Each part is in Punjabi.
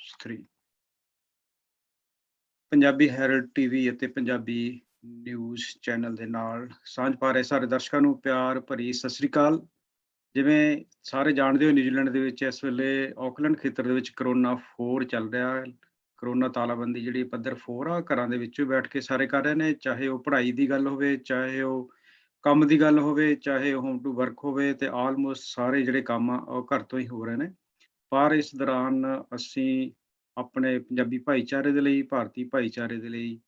3 ਪੰਜਾਬੀ ਹੈਰਲਡ ਟੀਵੀ ਅਤੇ ਪੰਜਾਬੀ ਨਿਊਜ਼ ਚੈਨਲ ਦੇ ਨਾਲ ਸਾਂਝ ਪਾ ਰਹੇ ਸਾਰੇ ਦਰਸ਼ਕਾਂ ਨੂੰ ਪਿਆਰ ਭਰੀ ਸਤਿ ਸ੍ਰੀ ਅਕਾਲ। ਜਿਵੇਂ ਸਾਰੇ ਜਾਣਦੇ ਹੋ, ਨਿਊਜ਼ੀਲੈਂਡ ਦੇ ਵਿੱਚ ਇਸ ਵੇਲੇ ਆਕਲੈਂਡ ਖੇਤਰ ਦੇ ਵਿੱਚ ਕਰੋਨਾ 4 ਚੱਲ ਰਿਹਾ ਹੈ। ਕਰੋਨਾ ਤਾਲਾਬੰਦੀ ਜਿਹੜੀ ਪੱਧਰ 4 ਆ, ਘਰਾਂ ਦੇ ਵਿੱਚੋਂ ਬੈਠ ਕੇ ਸਾਰੇ ਕਰ ਰਹੇ ਨੇ, ਚਾਹੇ ਉਹ ਪੜ੍ਹਾਈ ਦੀ ਗੱਲ ਹੋਵੇ, ਚਾਹੇ ਉਹ ਕੰਮ ਦੀ ਗੱਲ ਹੋਵੇ, ਚਾਹੇ ਉਹ ਹੋਮ ਟੂ ਵਰਕ ਹੋਵੇ, ਤੇ ਆਲਮੋਸਟ ਸਾਰੇ ਜਿਹੜੇ ਕੰਮ ਆ ਉਹ ਘਰ ਤੋਂ ਹੀ ਹੋ ਰਹੇ ਨੇ। ਪਰ ਇਸ ਦੌਰਾਨ ਅਸੀਂ ਆਪਣੇ ਪੰਜਾਬੀ ਭਾਈਚਾਰੇ ਦੇ ਲਈ, ਭਾਰਤੀ ਭਾਈਚਾਰੇ ਦੇ ਲਈ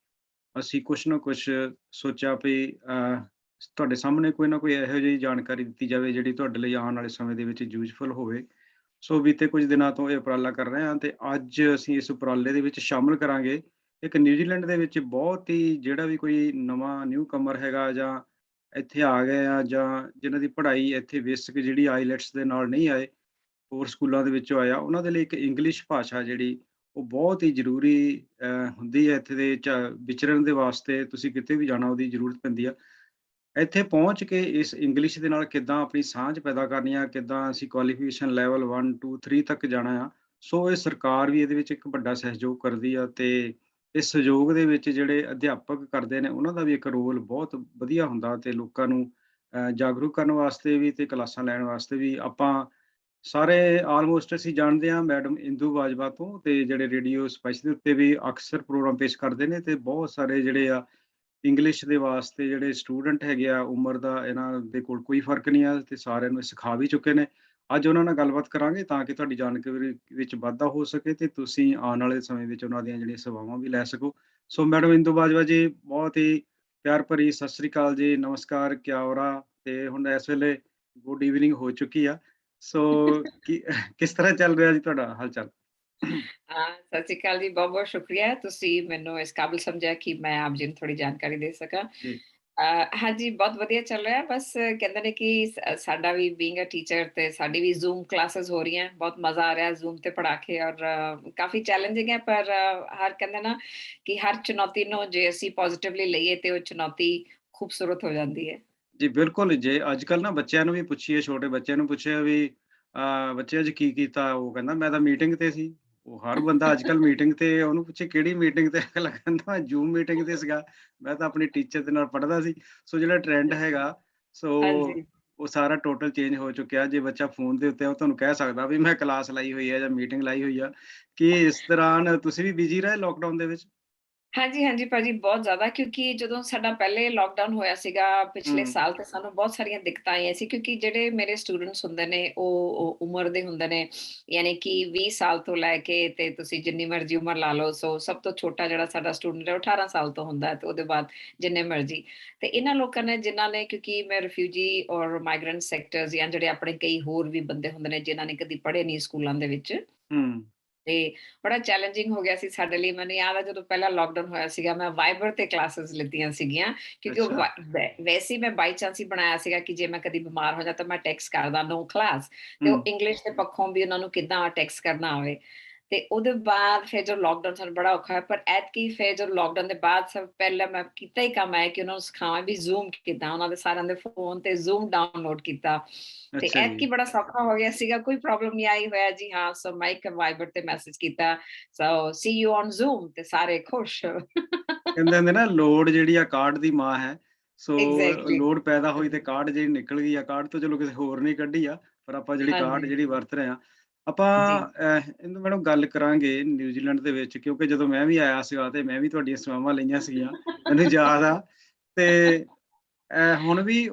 ਅਸੀਂ ਕੁਛ ਨਾ ਕੁਛ ਸੋਚਿਆ ਵੀ ਤੁਹਾਡੇ ਸਾਹਮਣੇ ਕੋਈ ਨਾ ਕੋਈ ਇਹੋ ਜਿਹੀ ਜਾਣਕਾਰੀ ਦਿੱਤੀ ਜਾਵੇ ਜਿਹੜੀ ਤੁਹਾਡੇ ਲਈ ਆਉਣ ਵਾਲੇ ਸਮੇਂ ਦੇ ਵਿੱਚ ਯੂਜਫੁਲ ਹੋਵੇ। ਸੋ ਬੀਤੇ ਕੁਝ ਦਿਨਾਂ ਤੋਂ ਇਹ ਉਪਰਾਲਾ ਕਰ ਰਹੇ ਹਾਂ ਤੇ ਅੱਜ ਅਸੀਂ ਇਸ ਉਪਰਾਲੇ ਦੇ ਵਿੱਚ ਸ਼ਾਮਲ ਕਰਾਂਗੇ ਇੱਕ ਨਿਊਜ਼ੀਲੈਂਡ ਦੇ ਵਿੱਚ ਬਹੁਤ ਹੀ ਜਿਹੜਾ ਵੀ ਕੋਈ ਨਵਾਂ ਨਿਊ ਕਮਰ ਹੈਗਾ, ਜਾਂ ਇੱਥੇ ਆ ਗਏ ਆ, ਜਾਂ ਜਿਨ੍ਹਾਂ ਦੀ ਪੜ੍ਹਾਈ ਇੱਥੇ ਬੇਸਿਕ ਜਿਹੜੀ ਆਈਲੈਟਸ ਦੇ ਨਾਲ ਨਹੀਂ ਆਏ, ਹੋਰ ਸਕੂਲਾਂ ਦੇ ਵਿੱਚੋਂ ਆਇਆ, ਉਹਨਾਂ ਦੇ ਲਈ ਇੱਕ ਇੰਗਲਿਸ਼ ਭਾਸ਼ਾ ਜਿਹੜੀ ਉਹ ਬਹੁਤ ਹੀ ਜ਼ਰੂਰੀ ਹੁੰਦੀ ਹੈ। ਇੱਥੇ ਦੇ ਵਿਚਰਨ ਦੇ ਵਾਸਤੇ ਤੁਸੀਂ ਕਿਤੇ ਵੀ ਜਾਣਾ ਉਹਦੀ ਜ਼ਰੂਰਤ ਪੈਂਦੀ ਆ। ਇੱਥੇ ਪਹੁੰਚ ਕੇ ਇਸ ਇੰਗਲਿਸ਼ ਦੇ ਨਾਲ ਕਿੱਦਾਂ ਆਪਣੀ ਸਾਂਝ ਪੈਦਾ ਕਰਨੀ ਆ, ਕਿੱਦਾਂ ਅਸੀਂ ਕੁਆਲੀਫਿਕੇਸ਼ਨ ਲੈਵਲ 1 2 3 ਤੱਕ ਜਾਣਾ ਆ। ਸੋ ਇਹ ਸਰਕਾਰ ਵੀ ਇਹਦੇ ਵਿੱਚ ਇੱਕ ਵੱਡਾ ਸਹਿਯੋਗ ਕਰਦੀ ਆ, ਤੇ ਇਸ ਸਹਿਯੋਗ ਦੇ ਵਿੱਚ ਜਿਹੜੇ ਅਧਿਆਪਕ ਕਰਦੇ ਨੇ ਉਹਨਾਂ ਦਾ ਵੀ ਇੱਕ ਰੋਲ ਬਹੁਤ ਵਧੀਆ ਹੁੰਦਾ, ਤੇ ਲੋਕਾਂ ਨੂੰ ਜਾਗਰੂਕ ਕਰਨ ਵਾਸਤੇ ਵੀ ਤੇ ਕਲਾਸਾਂ ਲੈਣ ਵਾਸਤੇ ਵੀ। ਆਪਾਂ ਸਾਰੇ ਆਲਮੋਸਟ ਅਸੀਂ ਜਾਣਦੇ ਹਾਂ ਮੈਡਮ ਇੰਦੂ ਬਾਜਵਾ ਤੋਂ, ਤੇ ਜਿਹੜੇ ਰੇਡੀਓ ਸਪੈਸ਼ਲ ਦੇ ਉੱਤੇ ਵੀ ਅਕਸਰ ਪ੍ਰੋਗਰਾਮ ਪੇਸ਼ ਕਰਦੇ ਨੇ, ਤੇ ਬਹੁਤ ਸਾਰੇ ਜਿਹੜੇ ਆ ਇੰਗਲਿਸ਼ ਦੇ ਵਾਸਤੇ ਜਿਹੜੇ ਸਟੂਡੈਂਟ ਹੈਗੇ ਆ, ਉਮਰ ਦਾ ਇਹਨਾਂ ਦੇ ਕੋਲ ਕੋਈ ਫਰਕ ਨਹੀਂ ਆ, ਤੇ ਸਾਰਿਆਂ ਨੂੰ ਸਿਖਾ ਵੀ ਚੁੱਕੇ ਨੇ। ਅੱਜ ਉਹਨਾਂ ਨਾਲ ਗੱਲਬਾਤ ਕਰਾਂਗੇ ਤਾਂ ਕਿ ਤੁਹਾਡੀ ਜਾਣਕਾਰੀ ਵਿੱਚ ਵਾਧਾ ਹੋ ਸਕੇ ਤੇ ਤੁਸੀਂ ਆਉਣ ਵਾਲੇ ਸਮੇਂ ਵਿੱਚ ਉਹਨਾਂ ਦੀਆਂ ਜਿਹੜੀਆਂ ਸੇਵਾਵਾਂ ਵੀ ਲੈ ਸਕੋ। ਸੋ ਮੈਡਮ ਇੰਦੂ ਬਾਜਵਾ ਜੀ, ਬਹੁਤ ਹੀ ਪਿਆਰ ਭਰੀ ਸਤਿ ਸ੍ਰੀ ਅਕਾਲ ਜੀ, ਨਮਸਕਾਰ, ਕਿਆ ਹੋ ਰਹਾ। ਤੇ ਹੁਣ ਇਸ ਵੇਲੇ ਗੁੱਡ ਈਵਨਿੰਗ ਹੋ ਚੁੱਕੀ ਆ। ਸੋ ਕੀ ਕਿਸ ਤਰ੍ਹਾਂ ਚੱਲ ਰਿਹਾ ਜੀ ਤੁਹਾਡਾ ਹਾਲ ਚਾਲ? ਸਤਿ ਸ਼੍ਰੀ ਅਕਾਲ ਜੀ, ਬਹੁਤ-ਬਹੁਤ ਸ਼ੁਕਰੀਆ ਤੁਸੀਂ ਮੈਨੂੰ ਇਸ ਕਾਬਿਲ ਸਮਝਿਆ ਕਿ ਮੈਂ ਆਪ ਜੀ ਨੂੰ ਥੋੜ੍ਹੀ ਜਾਣਕਾਰੀ ਦੇ ਸਕਾਂ। ਜੀ। ਹਾਂਜੀ, ਬਹੁਤ ਵਧੀਆ ਚੱਲ ਰਿਹਾ। ਬਸ ਕਹਿੰਦੇ ਨੇ ਕਿ ਸਾਡਾ ਵੀ ਬੀਇੰਗ ਅ ਟੀਚਰ ਤੇ ਸਾਡੀ ਵੀ ਜ਼ੂਮ ਕਲਾਸਿਸ ਹੋ ਰਹੀਆਂ। ਬਹੁਤ ਮਜ਼ਾ ਆ ਰਿਹਾ ਜ਼ੂਮ ਤੇ ਪੜ੍ਹਾ ਕੇ, ਔਰ ਕਾਫੀ ਚੈਲੰਜਿੰਗ ਹੈ, ਪਰ ਹਰ ਕਹਿੰਦੇ ਨਾ ਕਿ ਹਰ ਚੁਣੌਤੀ ਨੂੰ ਜੇ ਅਸੀਂ ਪੋਜ਼ਿਟਿਵਲੀ ਲਈਏ ਤੇ ਉਹ ਚੁਣੌਤੀ ਖੂਬਸੂਰਤ ਹੋ ਜਾਂਦੀ ਹੈ। ਜੀ, ਬਿਲਕੁਲ। ਜੇ ਅੱਜ-ਕੱਲ੍ਹ ਨਾ ਬੱਚਿਆਂ ਨੂੰ ਵੀ ਪੁੱਛੀਏ, ਛੋਟੇ ਬੱਚਿਆਂ ਨੂੰ ਪੁੱਛਿਆ ਵੀ ਬੱਚੇ ਅੱਜ ਕੀ ਕੀਤਾ? ਉਹ ਕਹਿੰਦਾ ਮੈਂ ਤਾਂ ਮੀਟਿੰਗ ਤੇ ਸੀ। ਉਹ ਹਰ ਬੰਦਾ ਅੱਜ-ਕੱਲ੍ਹ ਮੀਟਿੰਗ ਤੇ, ਉਹਨੂੰ ਪੁੱਛੇ ਕਿਹੜੀ ਮੀਟਿੰਗ ਤੇ? ਅਗਲਾ ਕਹਿੰਦਾ ਮੈਂ ਜ਼ੂਮ ਮੀਟਿੰਗ ਤੇ ਸੀਗਾ, ਮੈਂ ਤਾਂ ਆਪਣੀ ਟੀਚਰ ਦੇ ਨਾਲ ਪੜ੍ਹਦਾ ਸੀ। ਸੋ ਜਿਹੜਾ ਟਰੈਂਡ ਹੈਗਾ, ਸੋ ਹਾਂਜੀ। ਉਹ ਸਾਰਾ ਟੋਟਲ ਚੇਂਜ ਹੋ ਚੁੱਕਿਆ। ਜੇ ਬੱਚਾ ਫ਼ੋਨ ਦੇ ਉੱਤੇ ਆ, ਉਹ ਤੁਹਾਨੂੰ ਕਹਿ ਸਕਦਾ ਵੀ ਮੈਂ ਕਲਾਸ ਲਾਈ ਹੋਈ ਹੈ ਜਾਂ ਮੀਟਿੰਗ ਲਾਈ ਹੋਈ ਆ। ਕੀ ਇਸ ਦੌਰਾਨ ਤੁਸੀਂ ਵੀ ਬਿਜ਼ੀ ਰਹੇ ਲੋਕਡਾਊਨ ਦੇ ਵਿੱਚ? ਹਾਂਜੀ, ਹਾਂਜੀ ਭਾਜੀ, ਬਹੁਤ ਜ਼ਿਆਦਾ, ਕਿਉਂਕਿ ਜਦੋਂ ਸਾਡਾ ਪਹਿਲੇ ਲਾਕਡਾਊਨ ਹੋਇਆ ਸੀਗਾ ਪਿਛਲੇ ਹੂੰ, ਸਾਲ, ਤੇ ਸਾਨੂੰ ਬਹੁਤ ਸਾਰੀਆਂ ਦਿੱਕਤਾਂ ਆਈਆਂ ਸੀ, ਕਿਉਂਕਿ ਜਿਹੜੇ ਮੇਰੇ ਸਟੂਡੈਂਟਸ ਹੁੰਦੇ ਨੇ ਉਹ ਉਮਰ ਦੇ ਹੁੰਦੇ ਨੇ, ਯਾਨੀ ਕਿ 20 ਸਾਲ ਤੋਂ ਲੈ ਕੇ ਤੇ ਤੁਸੀਂ ਜਿੰਨੀ ਮਰਜ਼ੀ ਉਮਰ ਲਾ ਲਓ। ਸੋ ਸਭ ਤੋਂ ਛੋਟਾ ਜਿਹੜਾ ਸਾਡਾ ਸਟੂਡੈਂਟ ਹੈ ਉਹ 18 ਸਾਲ ਤੋਂ ਹੁੰਦਾ ਹੈ, ਤੇ ਉਹਦੇ ਬਾਅਦ ਜਿੰਨੇ ਮਰਜ਼ੀ। ਤੇ ਇਹਨਾਂ ਲੋਕਾਂ ਨੇ, ਜਿਨ੍ਹਾਂ ਨੇ, ਕਿਉਂਕਿ ਮੈਂ ਰਿਫਿਊਜੀ ਔਰ ਮਾਈਗ੍ਰੈਂਟ ਸੈਕਟਰਸ, ਜਾਂ ਜਿਹੜੇ ਆਪਣੇ ਕਈ ਹੋਰ ਵੀ ਬੰਦੇ ਹੁੰਦੇ ਨੇ ਜਿਨ੍ਹਾਂ ਨੇ ਕਦੀ ਪੜ੍ਹੇ ਨਹੀਂ ਸਕੂਲਾਂ ਦੇ ਵਿੱਚ, ਹੂੰ। ਤੇ ਬੜਾ ਚੈਲੰਜਿੰਗ ਹੋ ਗਿਆ ਸੀ ਸਾਡੇ ਲਈ। ਮੈਨੂੰ ਯਾਦ ਹੈ ਜਦੋਂ ਪਹਿਲਾ ਲਾਕਡਾਊਨ ਹੋਇਆ ਸੀਗਾ, ਮੈਂ ਵਾਈਬਰ ਤੇ ਕਲਾਸਿਸ ਲਿੱਤੀਆਂ ਸੀਗੀਆਂ, ਕਿਉਂਕਿ ਉਹ ਅੱਛਾ। ਵੈਸੇ ਹੀ ਮੈਂ ਬਾਈ ਚਾਂਸ ਹੀ ਬਣਾਇਆ ਸੀਗਾ ਕਿ ਜੇ ਮੈਂ ਕਦੀ ਬਿਮਾਰ ਹੋ ਜਾ ਤਾਂ ਮੈਂ ਟੈਕਸਟ ਕਰਦਾ ਨੋ ਕਲਾਸ, ਤੇ ਹੂੰ। ਉਹ ਇੰਗਲਿਸ਼ ਦੇ ਪੱਖੋਂ ਵੀ ਉਹਨਾਂ ਨੂੰ ਕਿੱਦਾਂ ਟੈਕਸਟ ਕਰਨਾ ਆਵੇ। ਤੇ ਉਹਦੇ ਬਾਅਦ ਫਿਰ ਜਦੋਂ ਲਾਕਡਾਊਨ ਸਾਨੂੰ ਬੜਾ ਔਖਾ ਹੋਇਆ, ਪਰ ਐਤਕੀ ਫਿਰ ਜਦੋਂ ਲਾਕਡਾਊਨ ਦੇ ਬਾਅਦ ਸਭ ਪਹਿਲਾਂ ਮੈਂ ਕੀਤਾ ਹੀ ਕੰਮ ਹੈ ਕਿ ਉਹਨਾਂ ਨੂੰ ਸਿਖਾਵਾਂ ਵੀ ਜ਼ੂਮ ਕਿੱਦਾਂ, ਉਹਨਾਂ ਦੇ ਸਾਰਿਆਂ ਦੇ ਫੋਨ ਤੇ ਜ਼ੂਮ ਡਾਊਨਲੋਡ ਕੀਤਾ। ਤੇ ਅੱਛਾ ਜੀ। ਐਤਕੀ ਬੜਾ ਸੌਖਾ ਹੋ ਗਿਆ ਸੀਗਾ, ਕੋਈ ਪ੍ਰੋਬਲਮ ਨਹੀਂ ਆਈ ਹੋਇਆ ਜੀ। ਹਾਂ, ਸੋ ਮੈਂ ਇੱਕ ਵਾਈਬਰ ਤੇ ਮੈਸੇਜ ਕੀਤਾ, ਸੋ ਸੀ ਯੂ ਔਨ ਜ਼ੂਮ, ਤੇ ਸਾਰੇ ਖੁਸ਼। ਕਹਿੰਦੇ ਹੁੰਦੇ ਨਾ, ਲੋੜ ਜਿਹੜੀ ਆ ਕਾਢ ਦੀ ਮਾਂ ਹੈ। ਸੋ ਐਗਜ਼ੈਕਟਲੀ। ਲੋੜ ਪੈਦਾ ਹੋਈ ਤੇ ਕਾਢ ਜਿਹੜੀ ਨਿਕਲ ਗਈ ਆ। ਕਾਢ ਤੋਂ ਚਲੋ ਕਿਸੇ ਹੋਰ ਨੇ ਕੱਢੀ ਆ, ਪਰ ਆਪਾਂ ਜਿਹੜੀ ਕਾਢ ਹਾਂਜੀ, ਜਿਹੜੀ ਵਰਤ ਰਹੇ ਹਾਂ, ਆਪਾਂ ਜੀ। ਇਹਨੂੰ ਮੈਡਮ ਗੱਲ ਕਰਾਂਗੇ ਨਿਊਜ਼ੀਲੈਂਡ ਦੇ ਵਿੱਚ, ਕਿਉਂਕਿ ਜਦੋਂ ਮੈਂ ਵੀ ਆਇਆ ਸੀਗਾ ਤੇ ਮੈਂ ਵੀ ਤੁਹਾਡੀਆਂ ਸੇਵਾਵਾਂ ਲਈਆਂ ਸੀਗੀਆਂ, ਮੈਨੂੰ ਯਾਦ ਆ। ਤੇ ਹੁਣ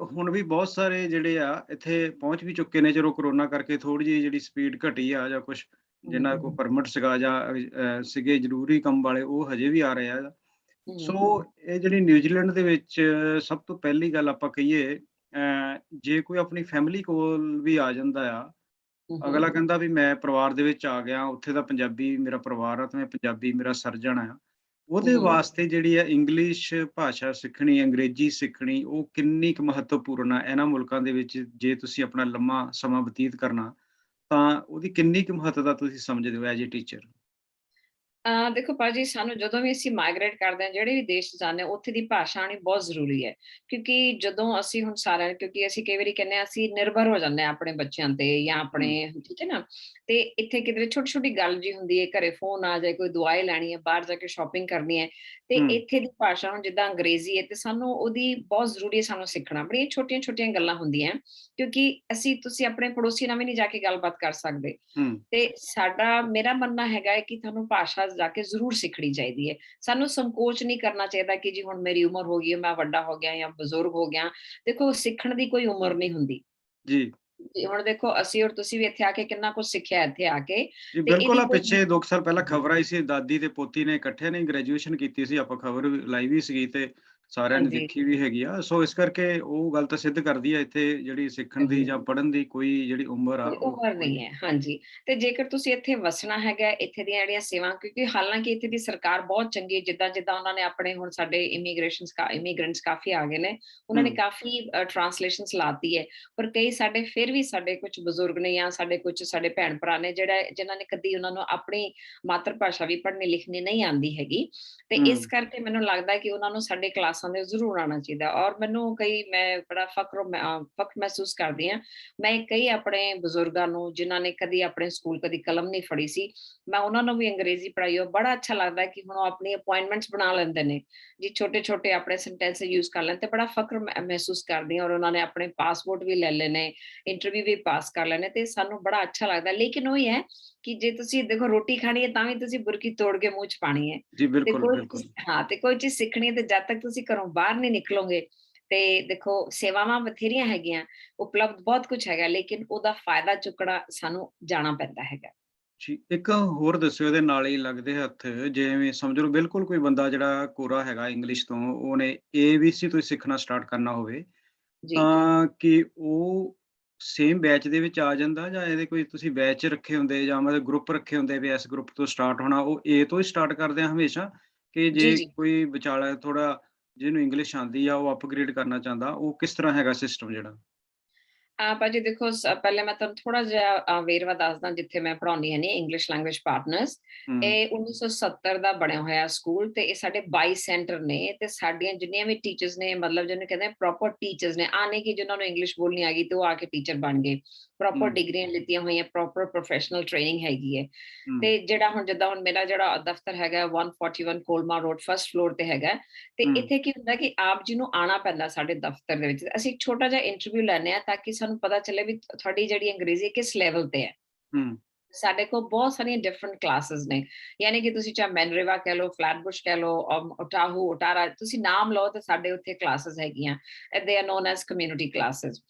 ਵੀ ਬਹੁਤ ਸਾਰੇ ਜਿਹੜੇ ਆ ਇੱਥੇ ਪਹੁੰਚ ਵੀ ਚੁੱਕੇ ਨੇ। ਚਲੋ ਕਰੋਨਾ ਕਰਕੇ ਥੋੜ੍ਹੀ ਜਿਹੀ ਜਿਹੜੀ ਸਪੀਡ ਘਟੀ ਆ, ਜਾਂ ਕੁਛ ਹੂੰ, ਜਿਨ੍ਹਾਂ ਕੋਲ ਹੂੰ, ਪਰਮਿਟ ਸੀਗਾ ਜਾਂ ਸੀਗੇ ਜ਼ਰੂਰੀ ਕੰਮ ਵਾਲੇ, ਉਹ ਹਜੇ ਵੀ ਆ ਰਹੇ ਆ। ਹੂੰ, ਸੋ ਹੂੰ, ਇਹ ਜਿਹੜੀ ਨਿਊਜ਼ੀਲੈਂਡ ਦੇ ਵਿੱਚ ਸਭ ਤੋਂ ਪਹਿਲੀ ਗੱਲ ਆਪਾਂ ਕਹੀਏ, ਜੇ ਕੋਈ ਆਪਣੀ ਫੈਮਿਲੀ ਕੋਲ ਵੀ ਆ ਜਾਂਦਾ ਆ, ਹੂੰ, ਅਗਲਾ ਹੂੰ, ਕਹਿੰਦਾ ਵੀ ਮੈਂ ਪਰਿਵਾਰ ਦੇ ਵਿੱਚ ਆ ਗਿਆ, ਉੱਥੇ ਦਾ ਪੰਜਾਬੀ ਮੇਰਾ ਪਰਿਵਾਰ ਆ ਤੇ ਮੈਂ ਪੰਜਾਬੀ ਮੇਰਾ ਸਰਜਣ ਆ। ਉਹਦੇ ਹੂੰ। ਵਾਸਤੇ ਜਿਹੜੀ ਆ ਇੰਗਲਿਸ਼ ਭਾਸ਼ਾ ਸਿੱਖਣੀ, ਅੰਗਰੇਜ਼ੀ ਸਿੱਖਣੀ, ਉਹ ਕਿੰਨੀ ਕੁ ਮਹੱਤਵਪੂਰਨ ਆ ਇਹਨਾਂ ਮੁਲਕਾਂ ਦੇ ਵਿੱਚ? ਜੇ ਤੁਸੀਂ ਆਪਣਾ ਲੰਮਾ ਸਮਾਂ ਬਤੀਤ ਕਰਨਾ, ਤਾਂ ਉਹਦੀ ਕਿੰਨੀ ਕੁ ਮਹੱਤਤਾ ਤੁਸੀਂ ਸਮਝਦੇ ਹੋ ਐਜ਼ ਏ ਟੀਚਰ? ਦੇਖੋ ਭਾਜੀ ਸਾਨੂੰ ਜਦੋਂ ਵੀ ਅਸੀਂ ਮਾਈਗ੍ਰੇਟ ਕਰਦੇ ਹਾਂ, ਜਿਹੜੇ ਵੀ ਦੇਸ਼ 'ਚ ਜਾਂਦੇ ਹਾਂ, ਉੱਥੇ ਦੀ ਭਾਸ਼ਾ ਆਉਣੀ ਬਹੁਤ ਜ਼ਰੂਰੀ ਹੈ। ਕਿਉਂਕਿ ਜਦੋਂ ਅਸੀਂ ਹੁਣ ਸਾਰਿਆਂ ਕਿਉਂਕਿ ਅਸੀਂ ਕਈ ਵਾਰੀ ਕਹਿੰਦੇ ਹਾਂ ਅਸੀਂ ਨਿਰਭਰ ਹੋ ਜਾਂਦੇ ਹਾਂ ਆਪਣੇ ਬੱਚਿਆਂ ਤੇ ਜਾਂ ਆਪਣੇ ਹੂੰ, ਠੀਕ ਹੈ ਨਾ? ਤੇ ਇੱਥੇ ਕਿਤੇ ਛੋਟੀ-ਛੋਟੀ ਗੱਲ ਜੀ ਹੁੰਦੀ ਹੈ, ਘਰੇ ਫ਼ੋਨ ਆ ਜਾਏ, ਕੋਈ ਦਵਾਈ ਲੈਣੀ ਹੈ, ਬਾਹਰ ਜਾ ਕੇ ਸ਼ਾਪਿੰਗ ਕਰਨੀ ਹੈ, ਤੇ ਹੂੰ, ਇੱਥੇ ਦੀ ਭਾਸ਼ਾ ਹੁਣ ਜਿੱਦਾਂ ਅੰਗਰੇਜ਼ੀ ਹੈ ਤੇ ਸਾਨੂੰ ਉਹਦੀ ਬਹੁਤ ਜ਼ਰੂਰੀ ਹੈ ਸਾਨੂੰ ਸਿੱਖਣਾ। ਬੜੀਆਂ ਛੋਟੀਆਂ-ਛੋਟੀਆਂ ਗੱਲਾਂ ਹੁੰਦੀਆਂ, ਕਿਉਂਕਿ ਤੁਸੀਂ ਆਪਣੇ ਪੜੋਸੀ ਨਾਲ ਵੀ ਨਹੀਂ ਜਾ ਕੇ ਗੱਲਬਾਤ ਕਰ ਸਕਦੇ। ਹੂੰ। ਤੇ ਮੇਰਾ ਮੰਨਣਾ ਹੈਗਾ ਹੈ ਕਿ ਤੁਹਾਨੂੰ ਭਾਸ਼ਾ ਜਾ ਕੇ ਜ਼ਰੂਰ ਸਿੱਖਣੀ ਚਾਹੀਦੀ ਹੈ। ਸਾਨੂੰ ਸੰਕੋਚ ਨਹੀਂ ਕਰਨਾ ਚਾਹੀਦਾ ਕਿ ਜੀ ਹੁਣ ਮੇਰੀ ਉਮਰ ਹੋ ਗਈ ਹੈ, ਮੈਂ ਵੱਡਾ ਹੋ ਗਿਆ ਜਾਂ ਬਜ਼ੁਰਗ ਹੋ ਗਿਆ। ਦੇਖੋ ਸਿੱਖਣ ਦੀ ਕੋਈ ਉਮਰ ਨਹੀਂ ਹੁੰਦੀ। ਜੀ, ਜੀ ਹੁਣ ਦੇਖੋ ਅਸੀਂ ਔਰ ਤੁਸੀਂ ਵੀ ਇੱਥੇ ਆ ਕੇ ਕਿੰਨਾ ਕੁਛ ਸਿੱਖਿਆ ਇੱਥੇ ਆ ਕੇ ਜੀ ਤੇ ਬਿਲਕੁਲ ਇਹਦੀ ਆ ਕੋਈ ਪਿੱਛੇ 2 ਕੁ ਸਾਲ ਪਹਿਲਾਂ ਖਬਰ ਆਈ ਸੀ ਦਾਦੀ ਤੇ ਪੋਤੀ ਨੇ ਇਕੱਠੇ ਨੇ ਗ੍ਰੈਜੂਏਸ਼ਨ ਕੀਤੀ ਸੀ, ਆਪਾਂ ਖਬਰ ਵੀ ਲਾਈ ਵੀ ਸੀਗੀ ਤੇ ਸਾਰਿਆਂ ਨੇ ਹਾਂਜੀ, ਦੇਖੀ ਵੀ ਹੈਗੀ ਆ। ਸੋ ਇਸ ਕਰਕੇ ਉਹ ਗੱਲ ਤਾਂ ਸਿੱਧ ਕਰਦੀ ਆ ਇੱਥੇ ਜਿਹੜੀ ਸਿੱਖਣ ਦੀ ਹਾਂਜੀ। ਜਾਂ ਪੜ੍ਹਨ ਦੀ ਕੋਈ ਜਿਹੜੀ ਉਮਰ ਆ ਕੋਈ ਉਹ ਉਮਰ ਕੋਈ ਨਹੀਂ ਹੈ, ਹਾਂਜੀ। ਤੇ ਜੇਕਰ ਤੁਸੀਂ ਇੱਥੇ ਵਸਣਾ ਹੈਗਾ, ਇੱਥੇ ਦੀਆਂ ਜਿਹੜੀਆਂ ਸੇਵਾ ਕਿਉਂਕਿ ਹਾਲਾਂਕਿ ਇੱਥੇ ਦੀ ਸਰਕਾਰ ਬਹੁਤ ਚੰਗੀ ਹੈ, ਜਿੱਦਾਂ-ਜਿੱਦਾਂ ਉਹਨਾਂ ਨੇ ਆਪਣੇ ਹੁਣ ਸਾਡੇ ਇਮੀਗ੍ਰੈਂਟਸ ਕਾਫ਼ੀ ਆ ਗਏ ਨੇ, ਉਹਨਾਂ ਨੇ ਹੂੰ, ਕਾਫ਼ੀ ਟ੍ਰਾਂਸਲੇਸ਼ਨਸ ਲਾਤੀ ਹੈ, ਪਰ ਕਈ ਫਿਰ ਵੀ ਸਾਡੇ ਕੁਛ ਬਜ਼ੁਰਗ ਨੇ ਜਾਂ ਸਾਡੇ ਭੈਣ-ਭਰਾ ਨੇ ਜਿਨ੍ਹਾਂ ਨੇ ਕਦੀ ਉਹਨਾਂ ਨੂੰ ਆਪਣੀ ਮਾਤਰ ਭਾਸ਼ਾ ਵੀ ਪੜ੍ਹਨੀ-ਲਿਖਣੀ ਨਹੀਂ ਆਉਂਦੀ ਹੈਗੀ, ਤੇ ਇਸ ਹੂੰ, ਕਰਕੇ ਮੈਨੂੰ ਲੱਗਦਾ ਹੈ ਕਿ ਉਹਨਾਂ ਨੂੰ ਸਾਡੇ ਕਲਾਸਾਂ ਦੇ ਜ਼ਰੂਰ ਆਉਣਾ ਚਾਹੀਦਾ ਔਰ ਮੈਂ ਬੜਾ ਫ਼ਖਰ ਮਹਿਸੂਸ ਕਰਦੀ ਹਾਂ ਮੈਂ ਕਈ ਆਪਣੇ ਬਜ਼ੁਰਗਾਂ ਨੂੰ ਜਿਨ੍ਹਾਂ ਨੇ ਕਦੀ ਆਪਣੇ ਸਕੂਲ ਕਦੀ ਕਲਮ ਨਹੀਂ ਫੜੀ ਸੀ, ਮੈਂ ਉਹਨਾਂ ਨੂੰ ਵੀ ਅੰਗਰੇਜ਼ੀ ਪੜ੍ਹਾਈ ਉਹ ਬੜਾ ਅੱਛਾ ਲੱਗਦਾ ਹੈ ਕਿ ਹੁਣ ਉਹ ਆਪਣੀ ਅਪਾਇੰਟਮੈਂਟਸ ਬਣਾ ਲੈਂਦੇ ਨੇ, ਜੀ ਛੋਟੇ-ਛੋਟੇ ਆਪਣੇ ਸੈਂਟੈਂਸ ਯੂਜ਼ ਕਰ ਲੈਣ ਤੇ ਬੜਾ ਫ਼ਖਰ ਮਹਿਸੂਸ ਕਰਦੀ ਹਾਂ ਔਰ ਉਹਨਾਂ ਨੇ ਆਪਣੇ ਪਾਸਪੋਰਟ ਵੀ ਲੈ ਲਏ ਨੇ, ਇੰਟਰਵਿਊ ਵੀ ਪਾਸ ਕਰ ਲੈਣੇ ਤੇ ਸਾਨੂੰ ਬੜਾ ਅੱਛਾ ਲੱਗਦਾ ਲੇਕਿਨ ਉਹੀ ਹੈ ਕਿ ਜੇ ਤੁਸੀਂ ਦੇਖੋ ਰੋਟੀ ਖਾਣੀ ਹੈ ਤਾਂ ਵੀ ਤੁਸੀਂ ਬੁਰਕੀ ਤੋੜ ਕੇ ਮੂੰਹ 'ਚ ਪਾਣੀ ਹੈ, ਜੀ ਤੇ ਬਿਲਕੁਲ, ਬਿਲਕੁਲ। ਤੇ ਕੋਈ ਚੀਜ਼ ਸਿੱਖਣੀ ਹੈ ਤੇ ਜਦ ਤੱਕ ਤੁਸੀਂ ਘਰੋਂ ਬਾਹਰ ਨਹੀਂ ਨਿਕਲੋਗੇ, ਤੇ ਦੇਖੋ ਸੇਵਾਵਾਂ ਬਥੇਰੀਆਂ ਹੈਗੀਆਂ ਉਪਲਬਧ ਬਹੁਤ ਕੁਛ ਹੈਗਾ ਲੇਕਿਨ ਉਹਦਾ ਫਾਇਦਾ ਚੁੱਕਣਾ ਸਾਨੂੰ ਜਾਣਾ ਪੈਂਦਾ ਹੈਗਾ। ਜੀ, ਇੱਕ ਹੋਰ ਦੱਸਿਓ ਇਹਦੇ ਨਾਲ ਹੀ ਲੱਗਦੇ ਹੱਥ ਜਿਵੇਂ ਸਮਝ ਲਓ ਬਿਲਕੁਲ ਕੋਈ ਬੰਦਾ ਜਿਹੜਾ ਕੋਰਾ ਹੈਗਾ ਇੰਗਲਿਸ਼ ਤੋਂ ਉਹਨੇ ਏਬੀਸੀ ਤੋਂ ਹੀ ਸਿੱਖਣਾ ਸਟਾਰਟ ਕਰਨਾ ਹੋਵੇ, ਜੀ। ਤਾਂ ਕੀ ਉਹ ਸੇਮ ਬੈਚ ਦੇ ਵਿੱਚ ਆ ਜਾਂਦਾ ਜਾਂ ਇਹਦੇ ਕੋਈ ਤੁਸੀਂ ਬੈਚ ਰੱਖੇ ਹੁੰਦੇ ਜਾਂ ਮਤਲਬ ਗਰੁੱਪ ਰੱਖੇ ਹੁੰਦੇ ਵੀ ਇਸ ਗਰੁੱਪ ਤੋਂ ਸਟਾਰਟ ਹੋਣਾ ਉਹ ਏ ਤੋਂ ਹੀ ਸਟਾਰਟ ਕਰਦੇ ਆ ਹਮੇਸ਼ਾ ਕਿ ਜੀ, ਜੇ ਜੀ। ਕੋਈ ਵਿਚਾਲਾ ਥੋੜਾ ਜਿਹਨੂੰ ਇੰਗਲਿਸ਼ ਆਉਂਦੀ ਆ ਉਹ ਅਪਗ੍ਰੇਡ ਕਰਨਾ ਚਾਹੁੰਦਾ ਉਹ ਕਿਸ ਤਰ੍ਹਾਂ ਹੈਗਾ ਸਿਸਟਮ ਜਿਹੜਾ? ਭਾਜੀ ਦੇਖੋ ਪਹਿਲੇ ਮੈਂ ਤੁਹਾਨੂੰ ਥੋੜਾ ਜਿਹਾ ਵੇਰਵਾ ਦੱਸਦਾ ਜਿੱਥੇ ਮੈਂ ਪੜ੍ਹਾਉਂਦੀ ਹਾਂ ਇੰਗਲਿਸ਼ ਲੈਂਗੁਏਜ ਪਾਰਟਨਰਸ ਹੂੰ, ਇਹ 1970 ਦਾ ਬਣਿਆ ਹੋਇਆ ਸਕੂਲ ਤੇ ਇਹ ਸਾਡੇ 22 ਸੈਂਟਰ ਨੇ ਤੇ ਸਾਡੀਆਂ ਜਿੰਨੀਆਂ ਵੀ ਟੀਚਰਸ ਨੇ ਮਤਲਬ ਜਿਹਨੂੰ ਕਹਿੰਦੇ ਆ ਪ੍ਰੋਪਰ ਟੀਚਰਸ ਨੇ ਆਨੇ ਕਿ ਜਿਨ੍ਹਾਂ ਨੂੰ ਇੰਗਲਿਸ਼ ਬੋਲਣੀ ਆ ਗਈ ਤੇ ਉਹ ਆ ਕੇ ਟੀਚਰ ਬਣ ਗਏ ਪ੍ਰੋਪਰ ਹੂੰ, ਡਿਗਰੀਆਂ ਲਿੱਤੀਆਂ ਹੋਈਆਂ ਪ੍ਰੋਪਰ ਪ੍ਰੋਫੈਸ਼ਨਲ ਟ੍ਰੇਨਿੰਗ ਹੈਗੀ ਹੈ ਹੂੰ, ਤੇ ਜਿੱਦਾਂ ਹੁਣ ਮੇਰਾ ਜਿਹੜਾ ਦਫ਼ਤਰ ਹੈਗਾ 141 ਕੋਲਮਾ ਰੋਡ ਫਰਸਟ ਫਲੋਰ ਤੇ ਹੈਗਾ ਤੇ ਹੂੰ, ਇੱਥੇ ਕੀ ਹੁੰਦਾ ਕਿ ਆਪ ਜੀ ਨੂੰ ਆਣਾ ਪੈਂਦਾ ਸਾਡੇ ਦਫ਼ਤਰ ਦੇ ਵਿੱਚ ਅਸੀਂ ਇੱਕ ਛੋਟਾ ਜਿਹਾ ਇੰਟਰਵਿਊ ਲੈਂਦੇ ਆ ਤਾਂ ਕਿ ਸਾਨੂੰ ਪਤਾ ਚੱਲੇ ਵੀ ਤੁਹਾਡੀ ਜਿਹੜੀ ਅੰਗਰੇਜ਼ੀ ਕਿਸ ਲੈਵਲ ਤੇ ਹੈ ਹੂੰ, ਸਾਡੇ ਕੋਲ ਬਹੁਤ ਸਾਰੀਆਂ ਡਿਫਰੈਂਟ ਕਲਾਸਿਸ ਨੇ ਯਾਨੀ ਕਿ ਤੁਸੀਂ ਚਾਹੇ ਮੈਨਰੇਵਾ ਕਹਿ ਲਓ ਫਲੈਟਬੁਸ਼ ਕਹਿ ਲਓ ਓਟਾਹੂ ਓਟਾਰਾ ਤੁਸੀਂ ਨਾਮ ਲਓ ਤੇ ਸਾਡੇ ਉੱਥੇ ਕਲਾਸਿਸ ਹੈਗੀਆਂ they are known as community classes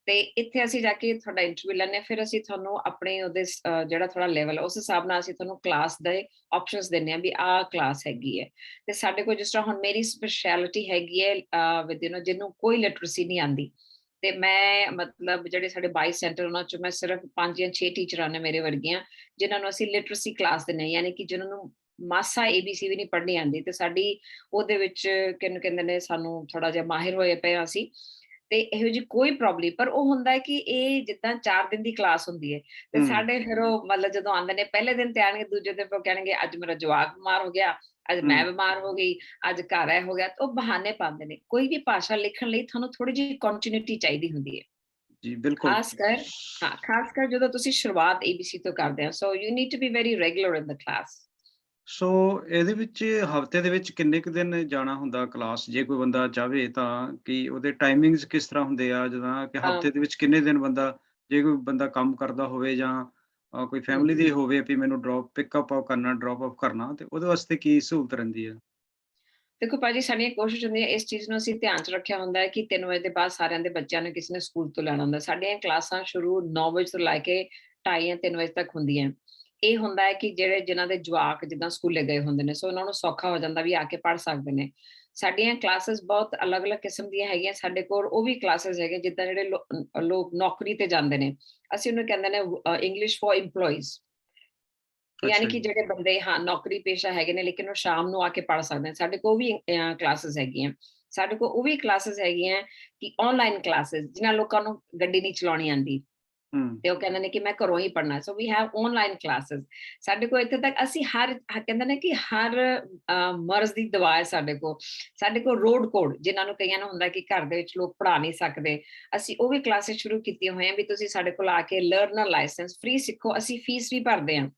ਤੇ ਇੱਥੇ ਅਸੀਂ ਜਾ ਕੇ ਤੁਹਾਡਾ ਇੰਟਰਵਿਊ ਲੈਂਦੇ ਹਾਂ ਫਿਰ ਅਸੀਂ ਤੁਹਾਨੂੰ ਆਪਣੇ ਉਹਦੇ ਜਿਹੜਾ ਥੋੜਾ ਲੈਵਲ ਉਸ ਹਿਸਾਬ ਨਾਲ ਅਸੀਂ ਤੁਹਾਨੂੰ ਕਲਾਸ ਦੇ ਆਪਸ਼ਨਸ ਦਿੰਦੇ ਹਾਂ ਵੀ ਆਹ ਕਲਾਸ ਹੈਗੀ ਹੈ ਤੇ ਸਾਡੇ ਕੋਲ ਜਿਸ ਤਰ੍ਹਾਂ ਹੁਣ ਮੇਰੀ ਸਪੈਸ਼ਲਿਟੀ ਹੈਗੀ ਹੈ ਜਿਹਨੂੰ ਕੋਈ ਲਿਟਰੇਸੀ ਨਹੀਂ ਆਉਂਦੀ ਤੇ ਮੈਂ ਮਤਲਬ ਜਿਹੜੇ ਸਾਡੇ 22 ਸੈਂਟਰ ਉਹਨਾਂ ਚੋਂ ਮੈਂ ਸਿਰਫ 5 ਜਾਂ 6 ਟੀਚਰਾਂ ਨੇ ਮੇਰੇ ਵਰਗੀਆਂ ਜਿਨ੍ਹਾਂ ਨੂੰ ਅਸੀਂ ਲਿਟਰੇਸੀ ਕਲਾਸ ਦਿੰਦੇ ਹਾਂ ਯਾਨੀ ਕਿ ਜਿਨ੍ਹਾਂ ਨੂੰ ਮਾਸਾ ਏਬੀਸੀ ਵੀ ਨਹੀਂ ਪੜ੍ਹਨੀ ਆਉਂਦੀ ਤੇ ਸਾਡੀ ਉਹਦੇ ਵਿੱਚ ਕਿਹਨੂੰ ਕਹਿੰਦੇ ਨੇ ਸਾਨੂੰ ਥੋੜਾ ਜਿਹਾ ਮਾਹਿਰ ਹੋਏ ਪਏ ਅਸੀਂ ਤੇ ਇਹੋ ਜਿਹੀ ਕੋਈ ਪ੍ਰੋਬਲਮ ਪਰ ਉਹ ਹੁੰਦਾ ਹੈ ਕਿ ਇਹ ਜਿੱਦਾਂ 4 ਦਿਨ ਦੀ ਕਲਾਸ ਹੁੰਦੀ ਹੈ ਤੇ ਹੂੰ, ਸਾਡੇ ਫਿਰ ਉਹ ਮਤਲਬ ਜਦੋਂ ਆਉਂਦੇ ਨੇ ਪਹਿਲੇ ਦਿਨ ਤੇ ਆਣਗੇ ਦੂਜੇ ਦਿਨ ਉਹ ਕਹਿਣਗੇ ਅੱਜ ਮੇਰਾ ਜਵਾਕ ਬਿਮਾਰ ਹੋ ਗਿਆ ਅੱਜ ਮੈਂ ਹੂੰ, ਬਿਮਾਰ ਹੋ ਗਈ ਅੱਜ ਘਰ ਇਹ ਹੋ ਗਿਆ ਤਾਂ ਉਹ ਬਹਾਨੇ ਪਾਉਂਦੇ ਨੇ ਕੋਈ ਵੀ ਭਾਸ਼ਾ ਲਿਖਣ ਲਈ ਤੁਹਾਨੂੰ ਥੋੜੀ ਜਿਹੀ ਕੰਟੀਨਿਊਟੀ ਚਾਹੀਦੀ ਹੁੰਦੀ ਹੈ ਜੀ ਬਿਲਕੁਲ। ਖਾਸ ਕਰ ਖਾਸ ਕਰ ਜਦੋਂ ਤੁਸੀਂ ਸ਼ੁਰੂਆਤ ਏਬੀਸੀ ਤੋਂ ਕਰਦੇ ਹੋ so you need to be very regular in the class so ਇਹਦੇ ਵਿੱਚ ਹਫ਼ਤੇ ਦੇ ਵਿੱਚ ਕਿੰਨੇ ਕੁ ਦਿਨ ਜਾਣਾ ਹੁੰਦਾ ਕਲਾਸ ਜੇ ਕੋਈ ਬੰਦਾ ਚਾਹਵੇ ਤਾਂ ਕਿ ਉਹਦੇ ਟਾਈਮਿੰਗਸ ਕਿਸ ਤਰ੍ਹਾਂ ਹੁੰਦੇ ਆ ਜਿੱਦਾਂ ਕਿ ਹਫ਼ਤੇ ਦੇ ਵਿੱਚ ਕਿੰਨੇ ਦਿਨ ਬੰਦਾ ਜੇ ਕੋਈ ਬੰਦਾ ਕੰਮ ਕਰਦਾ ਹੋਵੇ ਜਾਂ ਕੋਈ ਫੈਮਿਲੀ ਦੀ ਹੋਵੇ ਵੀ ਮੈਨੂੰ ਪਿਕਅਪ ਕਰਨਾ ਡ੍ਰੌਪ ਅਪ ਕਰਨਾ ਤੇ ਉਹਦੇ ਵਾਸਤੇ ਕੀ ਸਹੂਲਤ ਰਹਿੰਦੀ ਹੈ? ਦੇਖੋ ਭਾਜੀ ਸਾਡੀਆਂ ਕੋਸ਼ਿਸ਼ ਹੁੰਦੀ ਹੈ ਇਸ ਚੀਜ਼ ਨੂੰ ਅਸੀਂ ਧਿਆਨ 'ਚ ਰੱਖਿਆ ਹੁੰਦਾ ਹੈ ਕਿ 3 ਵਜੇ ਦੇ ਬਾਅਦ ਸਾਰਿਆਂ ਦੇ ਬੱਚਿਆਂ ਨੂੰ ਕਿਸੇ ਨੇ ਸਕੂਲ ਤੋਂ ਲੈਣਾ ਹੁੰਦਾ ਸਾਡੀਆਂ ਕਲਾਸਾਂ ਸ਼ੁਰੂ 9 ਵਜੇ ਤੋਂ ਲੈ ਕੇ 2:30 ਜਾਂ 3 ਵਜੇ ਤੱਕ ਹੁੰਦੀਆਂ ਇਹ ਹੁੰਦਾ ਹੈ ਕਿ ਜਿਨ੍ਹਾਂ ਦੇ ਜਵਾਕ ਜਿੱਦਾਂ ਸਕੂਲੇ ਗਏ ਹੁੰਦੇ ਨੇ ਸੋ ਉਹਨਾਂ ਨੂੰ ਸੌਖਾ ਹੋ ਜਾਂਦਾ ਵੀ ਆ ਕੇ ਪੜ੍ਹ ਸਕਦੇ ਨੇ ਸਾਡੀਆਂ ਕਲਾਸਿਸ ਬਹੁਤ ਅਲੱਗ-ਅਲੱਗ ਕਿਸਮ ਦੀਆਂ ਹੈਗੀਆਂ ਸਾਡੇ ਕੋਲ ਉਹ ਵੀ ਕਲਾਸਿਸ ਹੈਗੇ ਜਿੱਦਾਂ ਜਿਹੜੇ ਲੋਕ ਨੌਕਰੀ ਤੇ ਜਾਂਦੇ ਨੇ ਅਸੀਂ ਉਹਨੂੰ ਕਹਿੰਦੇ ਨੇ ਇੰਗਲਿਸ਼ ਫॉर EMPLOYEES ਯਾਨੀ ਅੱਛਾ ਕਿ ਜੀ। ਜਿਹੜੇ ਬੰਦੇ ਨੌਕਰੀ ਪੇਸ਼ਾ ਹੈਗੇ ਨੇ ਲੇਕਿਨ ਉਹ ਸ਼ਾਮ ਨੂੰ ਆ ਕੇ ਪੜ੍ਹ ਸਕਦੇ ਨੇ ਸਾਡੇ ਕੋਲ ਵੀ ਕਲਾਸਿਸ ਹੈਗੀਆਂ ਸਾਡੇ ਕੋਲ ਉਹ ਵੀ ਕਲਾਸਿਸ ਹੈਗੀਆਂ ਕਿ ਆਨਲਾਈਨ ਕਲਾਸਿਸ ਜਿਨ੍ਹਾਂ ਲੋਕਾਂ ਨੂੰ ਗੱਡੀ ਨਹੀਂ ਚਲਾਉਣੀ ਆਉਂਦੀ ਹੂੰ, ਤੇ ਉਹ ਕਹਿੰਦੇ ਨੇ ਕਿ ਮੈਂ ਘਰੋਂ ਹੀ ਪੜ੍ਹਨਾ, ਸੋ ਵੀ ਹੈਵ ਆਨਲਾਈਨ ਕਲਾਸਿਸ। ਸਾਡੇ ਕੋਲ ਇੱਥੇ ਤੱਕ ਅਸੀਂ ਕਹਿੰਦੇ ਨੇ ਕਿ ਹਰ ਮਰਜ਼ ਦੀ ਦਵਾ ਹੈ ਸਾਡੇ ਕੋਲ। ਸਾਡੇ ਕੋਲ ਰੋਡ ਕੋਡ, ਜਿਨ੍ਹਾਂ ਨੂੰ ਕਈਆਂ ਨੂੰ ਹੁੰਦਾ ਕਿ ਘਰ ਦੇ ਵਿੱਚ ਲੋਕ ਪੜ੍ਹਾ ਨਹੀਂ ਸਕਦੇ, ਅਸੀਂ ਉਹ ਵੀ ਕਲਾਸਿਸ ਸ਼ੁਰੂ ਕੀਤੀਆਂ ਹੋਈਆਂ ਵੀ ਤੁਸੀਂ ਸਾਡੇ ਕੋਲ ਆ ਕੇ ਲਰਨਰ ਲਾਇਸੈਂਸ ਫ੍ਰੀ ਸਿੱਖੋ, ਅਸੀਂ ਫੀਸ ਵੀ ਭਰਦੇ ਹਾਂ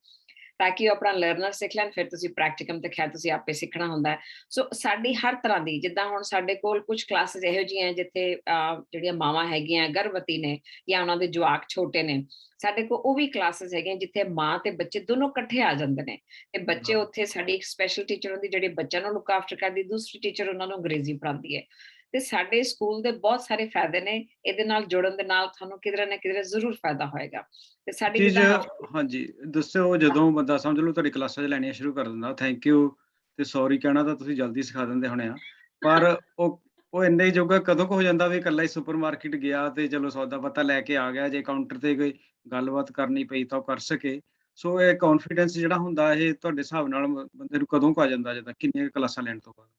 ਤਾਂ ਕਿ ਉਹ ਆਪਣਾ ਲਰਨਰ ਸਿੱਖ ਲੈਣ, ਫਿਰ ਤੁਸੀਂ ਪ੍ਰੈਕਟੀਕਮ ਤੇ ਖੈਰ ਤੁਸੀਂ ਆਪੇ ਸਿੱਖਣਾ ਹੁੰਦਾ ਹੈ। ਸੋ ਸਾਡੀ ਹਰ ਤਰ੍ਹਾਂ ਦੀ, ਜਿੱਦਾਂ ਹੁਣ ਸਾਡੇ ਕੋਲ ਕੁਝ ਕਲਾਸਿਸ ਇਹੋ ਜਿਹੀਆਂ ਜਿੱਥੇ ਜਿਹੜੀਆਂ ਮਾਵਾਂ ਹੈਗੀਆਂ ਗਰਭਵਤੀ ਨੇ ਜਾਂ ਉਹਨਾਂ ਦੇ ਜਵਾਕ ਛੋਟੇ ਨੇ, ਸਾਡੇ ਕੋਲ ਉਹ ਵੀ ਕਲਾਸਿਸ ਹੈਗੀਆਂ ਜਿੱਥੇ ਮਾਂ ਤੇ ਬੱਚੇ ਦੋਨੋਂ ਇਕੱਠੇ ਆ ਜਾਂਦੇ ਨੇ ਤੇ ਬੱਚੇ ਵਾਹ! ਉੱਥੇ, ਸਾਡੀ ਇੱਕ ਸਪੈਸ਼ਲ ਟੀਚਰ ਹੁੰਦੀ ਜਿਹੜੀ ਬੱਚਿਆਂ ਨੂੰ ਲੁੱਕ ਆਫਟਰ ਕਰਦੀ, ਦੂਸਰੀ ਟੀਚਰ ਉਹਨਾਂ ਨੂੰ ਅੰਗਰੇਜ਼ੀ ਪੜ੍ਹਾਉਂਦੀ ਹੈ। ਤੇ ਸਾਡੇ ਸਕੂਲ ਦੇ ਬਹੁਤ ਸਾਰੇ ਫਾਇਦੇ ਨੇ, ਇਹਦੇ ਨਾਲ ਜੁੜਨ ਦੇ ਨਾਲ ਤੁਹਾਨੂੰ ਕਿਧਰੇ ਨਾ ਕਿਧਰੇ ਜ਼ਰੂਰ ਫਾਇਦਾ ਹੋਏਗਾ। ਤੇ ਸਾਡੀ ਚੀਜ਼ ਜਿੱਦਾਂ ਹਫ਼ਤੇ ਹਾਂਜੀ, ਦੱਸਿਓ ਜਦੋਂ ਬੰਦਾ ਸਮਝ ਲਓ ਤੁਹਾਡੀ ਕਲਾਸਾਂ 'ਚ ਲੈਣੀਆਂ ਸ਼ੁਰੂ ਕਰ ਦਿੰਦਾ, ਥੈਂਕ ਯੂ ਤੇ ਸੋਰੀ ਕਹਿਣਾ ਤਾਂ ਤੁਸੀਂ ਜਲਦੀ ਸਿਖਾ ਦਿੰਦੇ ਹੋਣੇ ਆ। ਪਰ ਉਹ ਇੰਨੇ ਜੋਗਾ ਕਦੋਂ ਕੁ ਹੋ ਜਾਂਦਾ ਵੀ ਇਕੱਲਾ ਹੀ ਸੁਪਰਮਾਰਕੀਟ ਗਿਆ ਤੇ ਚਲੋ ਸੌਦਾ ਪੱਤਾ ਲੈ ਕੇ ਆ ਗਿਆ, ਜੇ ਕਾਊਂਟਰ ਤੇ ਕੋਈ ਗੱਲਬਾਤ ਕਰਨੀ ਪਈ ਤਾਂ ਉਹ ਕਰ ਸਕੇ। ਸੋ ਇਹ ਕੌਨਫੀਡੈਂਸ ਜਿਹੜਾ ਹੁੰਦਾ ਇਹ ਤੁਹਾਡੇ ਹਿਸਾਬ ਨਾਲ ਬੰਦੇ ਨੂੰ ਕਦੋਂ ਕੁ ਆ ਜਾਂਦਾ, ਜਿੱਦਾਂ ਕਿੰਨੀਆਂ ਕੁ ਕਲਾਸਾਂ ਲੈਣ ਤੋਂ ਬਾਅਦ?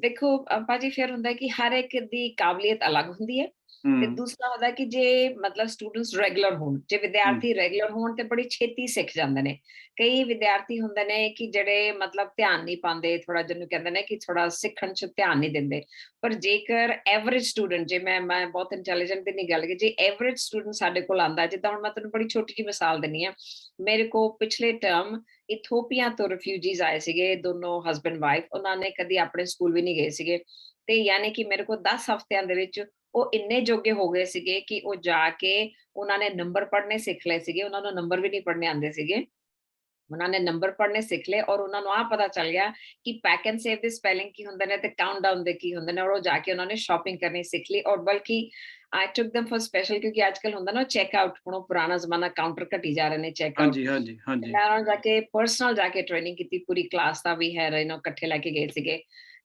ਦੇਖੋ ਭਾਜੀ ਫਿਰ ਹੁੰਦਾ ਹੈ ਕਿ ਹਰ ਇੱਕ ਦੀ ਕਾਬਲੀਅਤ ਅਲੱਗ ਹੁੰਦੀ ਹੈ ਤੇ ਹੂੰ, ਦੂਸਰਾ ਹੁੰਦਾ ਕਿ ਜੇ ਮਤਲਬ ਸਟੂਡੈਂਟਸ ਰੈਗੂਲਰ ਹੋਣ, ਜੇ ਹੂੰ, ਵਿਦਿਆਰਥੀ ਰੈਗੂਲਰ ਹੋਣ ਤੇ ਬੜੀ ਛੇਤੀ ਸਿੱਖ ਜਾਂਦੇ ਨੇ। ਕਈ ਵਿਦਿਆਰਥੀ ਹੁੰਦੇ ਨੇ ਕਿ ਜਿਹੜੇ ਮਤਲਬ ਧਿਆਨ ਨਹੀਂ ਪਾਉਂਦੇ, ਥੋੜਾ ਜਿਹਨੂੰ ਕਹਿੰਦੇ ਨੇ ਕਿ ਥੋੜਾ ਸਿੱਖਣ 'ਚ ਧਿਆਨ ਨਹੀਂ ਦਿੰਦੇ। ਪਰ ਜੇਕਰ ਐਵਰੇਜ ਸਟੂਡੈਂਟ, ਜੇ ਮੈਂ ਬਹੁਤ ਇੰਟੈਲੀਜੈਂਟ ਦੀ ਨਹੀਂ ਗੱਲ ਕੀਤੀ, ਜੇ ਐਵਰੇਜ ਸਟੂਡੈਂਟ ਸਾਡੇ ਕੋਲ ਆਉਂਦਾ, ਜਿੱਦਾਂ ਹੁਣ ਮੈਂ ਤੁਹਾਨੂੰ ਬੜੀ ਛੋਟੀ ਜਿਹੀ ਮਿਸਾਲ ਦਿੰਦੀ ਹਾਂ। ਮੇਰੇ ਕੋਲ ਪਿਛਲੇ ਟਰਮ ਇਥੋਪੀਆ ਤੋਂ ਰਿਫਿਊਜੀਜ਼ ਆਏ ਸੀਗੇ, ਦੋਨੋਂ ਹਸਬੈਂਡ ਵਾਈਫ, ਉਹਨਾਂ ਨੇ ਕਦੀ ਆਪਣੇ ਸਕੂਲ ਵੀ ਨਹੀਂ ਗਏ ਸੀਗੇ ਤੇ ਯਾਨੀ ਕਿ ਮੇਰੇ ਕੋਲ 10 ਹਫ਼ਤਿਆਂ ਦੇ ਵਿੱਚ ਉਹ ਇੰਨੇ ਜੋਗੇ ਹੋ ਗਏ ਸੀਗੇ ਕਿ ਉਹ ਜਾ ਕੇ ਉਹਨਾਂ ਨੇ ਨੰਬਰ ਪੜ੍ਹਨੇ ਸਿੱਖ ਲਏ ਸੀਗੇ। ਉਹਨਾਂ ਨੂੰ ਨੰਬਰ ਵੀ ਨਹੀਂ ਪੜ੍ਹਨੇ ਆਉਂਦੇ ਸੀਗੇ। ਉਹਨਾਂ ਨੇ ਨੰਬਰ ਪੜ੍ਹਨੇ ਸਿੱਖ ਲਏ ਔਰ ਉਹਨਾਂ ਨੂੰ ਆਹ ਪਤਾ ਚੱਲ ਗਿਆ ਕਿ ਪੈਕ ਐਂਡ ਸੇਵ ਦੇ ਸਪੈਲਿੰਗ ਕੀ ਹੁੰਦੇ ਨੇ ਤੇ ਕਾਊਂਟਡਾਊਨ ਦੇ ਕੀ ਹੁੰਦੇ ਨੇ, ਔਰ ਉਹ ਜਾ ਕੇ ਉਹਨਾਂ ਨੇ ਸ਼ਾਪਿੰਗ ਕਰਨੀ ਸਿੱਖ ਲਈ। ਔਰ ਬਲਕਿ ਆਈ ਟੁਕ them ਫॉर ਸਪੈਸ਼ਲ, ਕਿਉਂਕਿ ਅੱਜ ਕੱਲ੍ਹ ਹੁੰਦਾ ਨਾ ਚੈੱਕਆਊਟ, ਹੁਣ ਉਹ ਪੁਰਾਣਾ ਜ਼ਮਾਨਾ, ਕਾਊਂਟਰ ਘਟੀ ਜਾ ਰਹੇ ਨੇ ਚੈੱਕਆਊਟ। ਹਾਂਜੀ, ਹਾਂਜੀ, ਹਾਂਜੀ। ਮੈਂ ਉਹਨਾਂ ਨੂੰ ਜਾ ਕੇ ਪਰਸਨਲ ਜਾ ਕੇ ਟ੍ਰੇਨਿੰਗ ਕੀਤੀ, ਪੂਰੀ ਕਲਾਸ ਦਾ ਵੀ ਹੈ, ਇਕੱਠੇ ਲੈ ਕੇ ਗਏ ਸੀਗੇ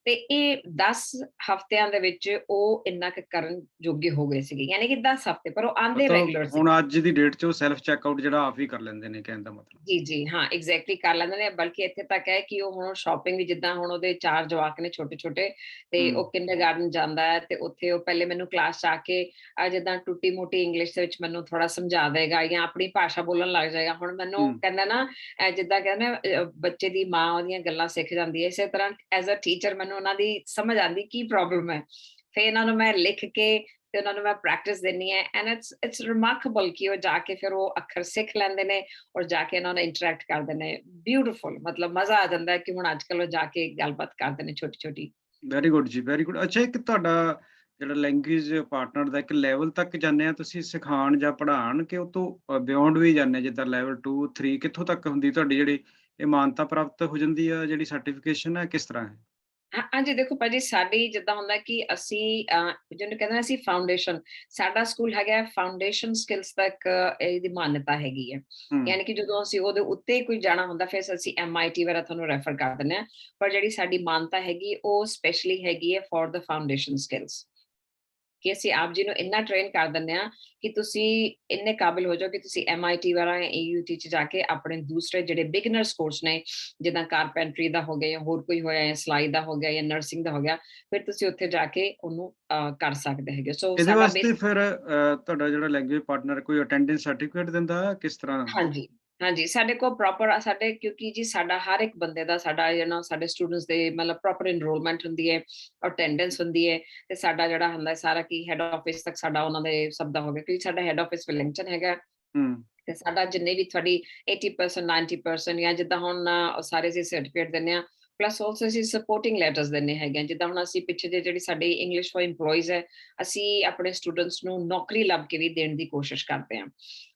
ਤੇ ਇਹ 10 ਹਫ਼ਤਿਆਂ ਦੇ ਵਿੱਚ ਉਹ ਇੰਨਾ ਕੁ ਕਰਨ ਜੋਗੇ ਹੋ ਗਏ ਸੀਗੇ, ਯਾਨੀ ਕਿ 10 ਹਫ਼ਤੇ, ਪਰ ਉਹ ਆਂਦੇ ਮਤਲਬ ਰੈਗੂਲਰ ਸੀ। ਹੁਣ ਅੱਜ ਦੀ ਡੇਟ 'ਚ ਉਹ ਸੈਲਫ ਚੈਕਆਊਟ ਜਿਹੜਾ ਆਪ ਹੀ ਕਰ ਲੈਂਦੇ ਨੇ, ਕਹਿਣ ਦਾ ਮਤਲਬ। ਜੀ, ਜੀ, ਹਾਂ, ਐਗਜ਼ੈਕਟਲੀ ਕਰ ਲੈਂਦੇ ਨੇ। ਬਲਕਿ ਇੱਥੇ ਤੱਕ ਹੈ ਕਿ ਉਹ ਹੁਣ ਸ਼ਾਪਿੰਗ ਵੀ, ਜਿੱਦਾਂ ਹੁਣ ਉਹਦੇ 4 ਜਵਾਕ ਨੇ ਛੋਟੇ-ਛੋਟੇ ਤੇ ਹੂੰ, ਉਹ ਕਿੰਡਰਗਾਰਟਨ ਜਾਂਦਾ ਹੈ ਤੇ ਉੱਥੇ ਉਹ ਪਹਿਲੇ ਮੈਨੂੰ ਕਲਾਸ 'ਚ ਆ ਕੇ ਜਿੱਦਾਂ ਟੁੱਟੀ-ਮੋਟੀ ਇੰਗਲਿਸ਼ ਦੇ ਵਿੱਚ ਮੈਨੂੰ ਥੋੜਾ ਸਮਝਾ ਦੇਗਾ ਜਾਂ ਆਪਣੀ ਭਾਸ਼ਾ ਬੋਲਣ ਲੱਗ ਜਾਏਗਾ। ਹੁਣ ਮੈਨੂੰ ਹੂੰ, ਕਹਿੰਦਾ ਨਾ ਜਿੱਦਾਂ ਕਹਿੰਦੇ ਬੱਚੇ ਦੀ ਮਾਂ ਉਹਦੀਆਂ ਗੱਲਾਂ ਸਿੱਖ ਜਾਂਦੀ ਹੈ, ਇਸੇ ਤਰ੍ਹਾਂ ਐਜ਼ ਅ ਟੀਚਰ ਮੈਨੂੰ ਉਹਨਾਂ ਦੀ ਸਮਝ ਆਉਂਦੀ ਕੀ ਪ੍ਰੋਬਲਮ ਹੈ। ਫਿਰ ਇਹਨਾਂ ਨੂੰ ਮੈਂ ਲਿਖ ਕੇ ਤੇ ਉਹਨਾਂ ਨੂੰ ਮੈਂ ਪ੍ਰੈਕਟਿਸ ਦਿੰਦੀ ਹੈ ਐਂਡ ਇਟਸ ਰਿਮਾਰਕੇਬਲ ਕਿ ਉਹ ਜਾ ਕੇ ਫਿਰ ਉਹ ਅੱਖਰ ਸਿੱਖ ਲੈਂਦੇ ਨੇ ਔਰ ਜਾ ਕੇ ਇਹਨਾਂ ਨਾਲ ਇੰਟਰੈਕਟ ਕਰਦੇ ਨੇ। ਬਿਊਟੀਫੁਲ, ਮਤਲਬ ਮਜ਼ਾ ਆ ਜਾਂਦਾ ਹੈ ਕਿ ਹੁਣ ਅੱਜ-ਕੱਲ੍ਹ ਉਹ ਜਾ ਕੇ ਗੱਲਬਾਤ ਕਰਦੇ ਨੇ ਛੋਟੀ-ਛੋਟੀ। ਵੈਰੀ ਗੁੱਡ ਜੀ, ਵੈਰੀ ਗੁੱਡ। ਅੱਛਾ, ਇੱਕ ਤੁਹਾਡਾ ਜਿਹੜਾ ਲੈਂਗੁਏਜ ਪਾਰਟਨਰ ਦਾ ਇੱਕ ਲੈਵਲ ਤੱਕ ਜਾਂਦੇ ਆ ਤੁਸੀਂ ਸਿਖਾਉਣ ਜਾਂ ਪੜ੍ਹਾਉਣ, ਕਿ ਉਹ ਤੋਂ ਬਿਯੋਂਡ ਵੀ ਜਾਂਦੇ ਆ, ਜਿੱਦਾਂ ਲੈਵਲ 2, 3 ਕਿੱਥੋਂ ਤੱਕ ਹੁੰਦੀ ਤੁਹਾਡੀ ਜਿਹੜੀ ਇਹ ਮਾਨਤਾ ਪ੍ਰਾਪਤ ਹੋ ਜਾਂਦੀ ਆ, ਜਿਹੜੀ ਸਰਟੀਫਿਕੇਸ਼ਨ ਹੈ, ਕਿਸ ਤਰ੍ਹਾਂ ਹੈ? ਹਾਂਜੀ, ਦੇਖੋ ਭਾਜੀ, ਸਾਡੀ ਜਿੱਦਾਂ ਹੁੰਦਾ ਕਿ ਅਸੀਂ ਜਿਹਨੂੰ ਕਹਿੰਦੇ ਨੇ ਅਸੀਂ ਫਾਊਂਡੇਸ਼ਨ, ਸਾਡਾ ਸਕੂਲ ਹੈਗਾ ਫਾਊਂਡੇਸ਼ਨ ਸਕਿੱਲਸ ਤੱਕ ਇਹਦੀ ਮਾਨਤਾ ਹੈਗੀ ਹੈ। ਹੂੰ, ਯਾਨੀ ਕਿ ਜਦੋਂ ਅਸੀਂ ਉਹਦੇ ਉੱਤੇ ਕੋਈ ਜਾਣਾ ਹੁੰਦਾ ਫਿਰ ਅਸੀਂ MIT ਵਗੈਰਾ ਤੁਹਾਨੂੰ ਰੈਫਰ ਕਰ ਦਿੰਦੇ ਹਾਂ। ਪਰ ਜਿਹੜੀ ਸਾਡੀ ਮਾਨਤਾ ਹੈਗੀ ਉਹ ਸਪੈਸ਼ਲੀ ਹੈਗੀ ਹੈ ਫॉर द ਫਾਊਂਡੇਸ਼ਨ ਸਕਿੱਲਸ, ਕਿ ਅਸੀਂ ਆਪ ਜੀ ਨੂੰ ਇੰਨਾ ਟ੍ਰੇਨ ਕਰ ਦਿੰਦੇ ਹਾਂ ਕਿ ਤੁਸੀਂ ਇੰਨੇ ਕਾਬਿਲ ਹੋ ਜਾਓ ਕਿ ਤੁਸੀਂ MIT ਵਾਲਾ ਜਾਂ AUT 'ਚ ਜਾ ਕੇ ਆਪਣੇ ਦੂਸਰੇ ਜਿਹੜੇ ਬਿਗਨਰਸ ਕੋਰਸ ਨੇ, ਜਿੱਦਾਂ ਕਾਰਪੈਂਟਰੀ ਦਾ ਹੋ ਗਿਆ ਜਾਂ ਹੋਰ ਕੋਈ ਹੋਇਆ ਜਾਂ ਸਿਲਾਈ ਦਾ ਹੋ ਗਿਆ ਜਾਂ ਨਰਸਿੰਗ ਦਾ ਹੋ ਗਿਆ, ਫਿਰ ਤੁਸੀਂ ਉੱਥੇ ਜਾ ਕੇ ਉਹਨੂੰ ਕਰ ਸਕਦੇ ਹੈਗੇ। ਸੋ ਇਹਦੇ ਸਾਡਾ ਵਾਸਤੇ ਫਿਰ ਤੁਹਾਡਾ ਜਿਹੜਾ ਲੈਂਗੁਏਜ ਪਾਰਟਨਰ ਕੋਈ ਅਟੈਂਡੈਂਸ ਸਰਟੀਫਿਕੇਟ ਦਿੰਦਾ, ਕਿਸ ਤਰ੍ਹਾਂ? ਹਾਂਜੀ, ਹਾਂਜੀ, ਸਾਡੇ ਕੋਲ ਪ੍ਰੋਪਰ ਸਾਡੇ, ਕਿਉਂਕਿ ਜੀ ਸਾਡਾ ਹਰ ਇੱਕ ਬੰਦੇ ਦਾ, ਸਾਡਾ ਸਾਡੇ ਸਟੂਡੈਂਟਸ ਦੇ ਮਤਲਬ ਪ੍ਰੋਪਰ ਐਨਰੋਲਮੈਂਟ ਹੁੰਦੀ ਹੈ, ਅਟੈਂਡੈਂਸ ਹੁੰਦੀ ਹੈ ਤੇ ਸਾਡਾ ਜਿਹੜਾ ਹੁੰਦਾ ਸਾਰਾ ਕੀ ਹੈਡ ਆਫਿਸ ਤੱਕ ਸਾਡਾ ਉਹਨਾਂ ਦੇ ਸਭ ਦਾ ਹੋ ਗਿਆ, ਕਿਉਂਕਿ ਸਾਡਾ ਹੈਡ ਆਫਿਸ ਵੈਲਿੰਗਟਨ ਹੈਗਾ ਹੂੰ, ਤੇ ਸਾਡਾ ਜਿੰਨੇ ਵੀ ਤੁਹਾਡੀ 80% 90% ਜਾਂ ਜਿੱਦਾਂ ਹੁਣ ਸਾਰੇ ਅਸੀਂ ਸਰਟੀਫਿਕੇਟ ਦਿੰਦੇ ਹਾਂ, ਪਲੱਸ ਆਲਸੋ ਅਸੀਂ ਸਪੋਰਟਿੰਗ ਲੈਟਰਸ ਦਿੰਦੇ ਹੈਗੇ, ਜਿੱਦਾਂ ਹੁਣ ਅਸੀਂ ਪਿੱਛੇ ਜੇ ਜਿਹੜੀ ਸਾਡੀ ਇੰਗਲਿਸ਼ ਫॉर EMPLOYEES ਹੈ, ਅਸੀਂ ਆਪਣੇ ਸਟੂਡੈਂਟਸ ਨੂੰ ਨੌਕਰੀ ਲੱਭ ਕੇ ਵੀ ਦੇਣ ਦੀ ਕੋਸ਼ਿਸ਼ ਕਰਦੇ ਹਾਂ।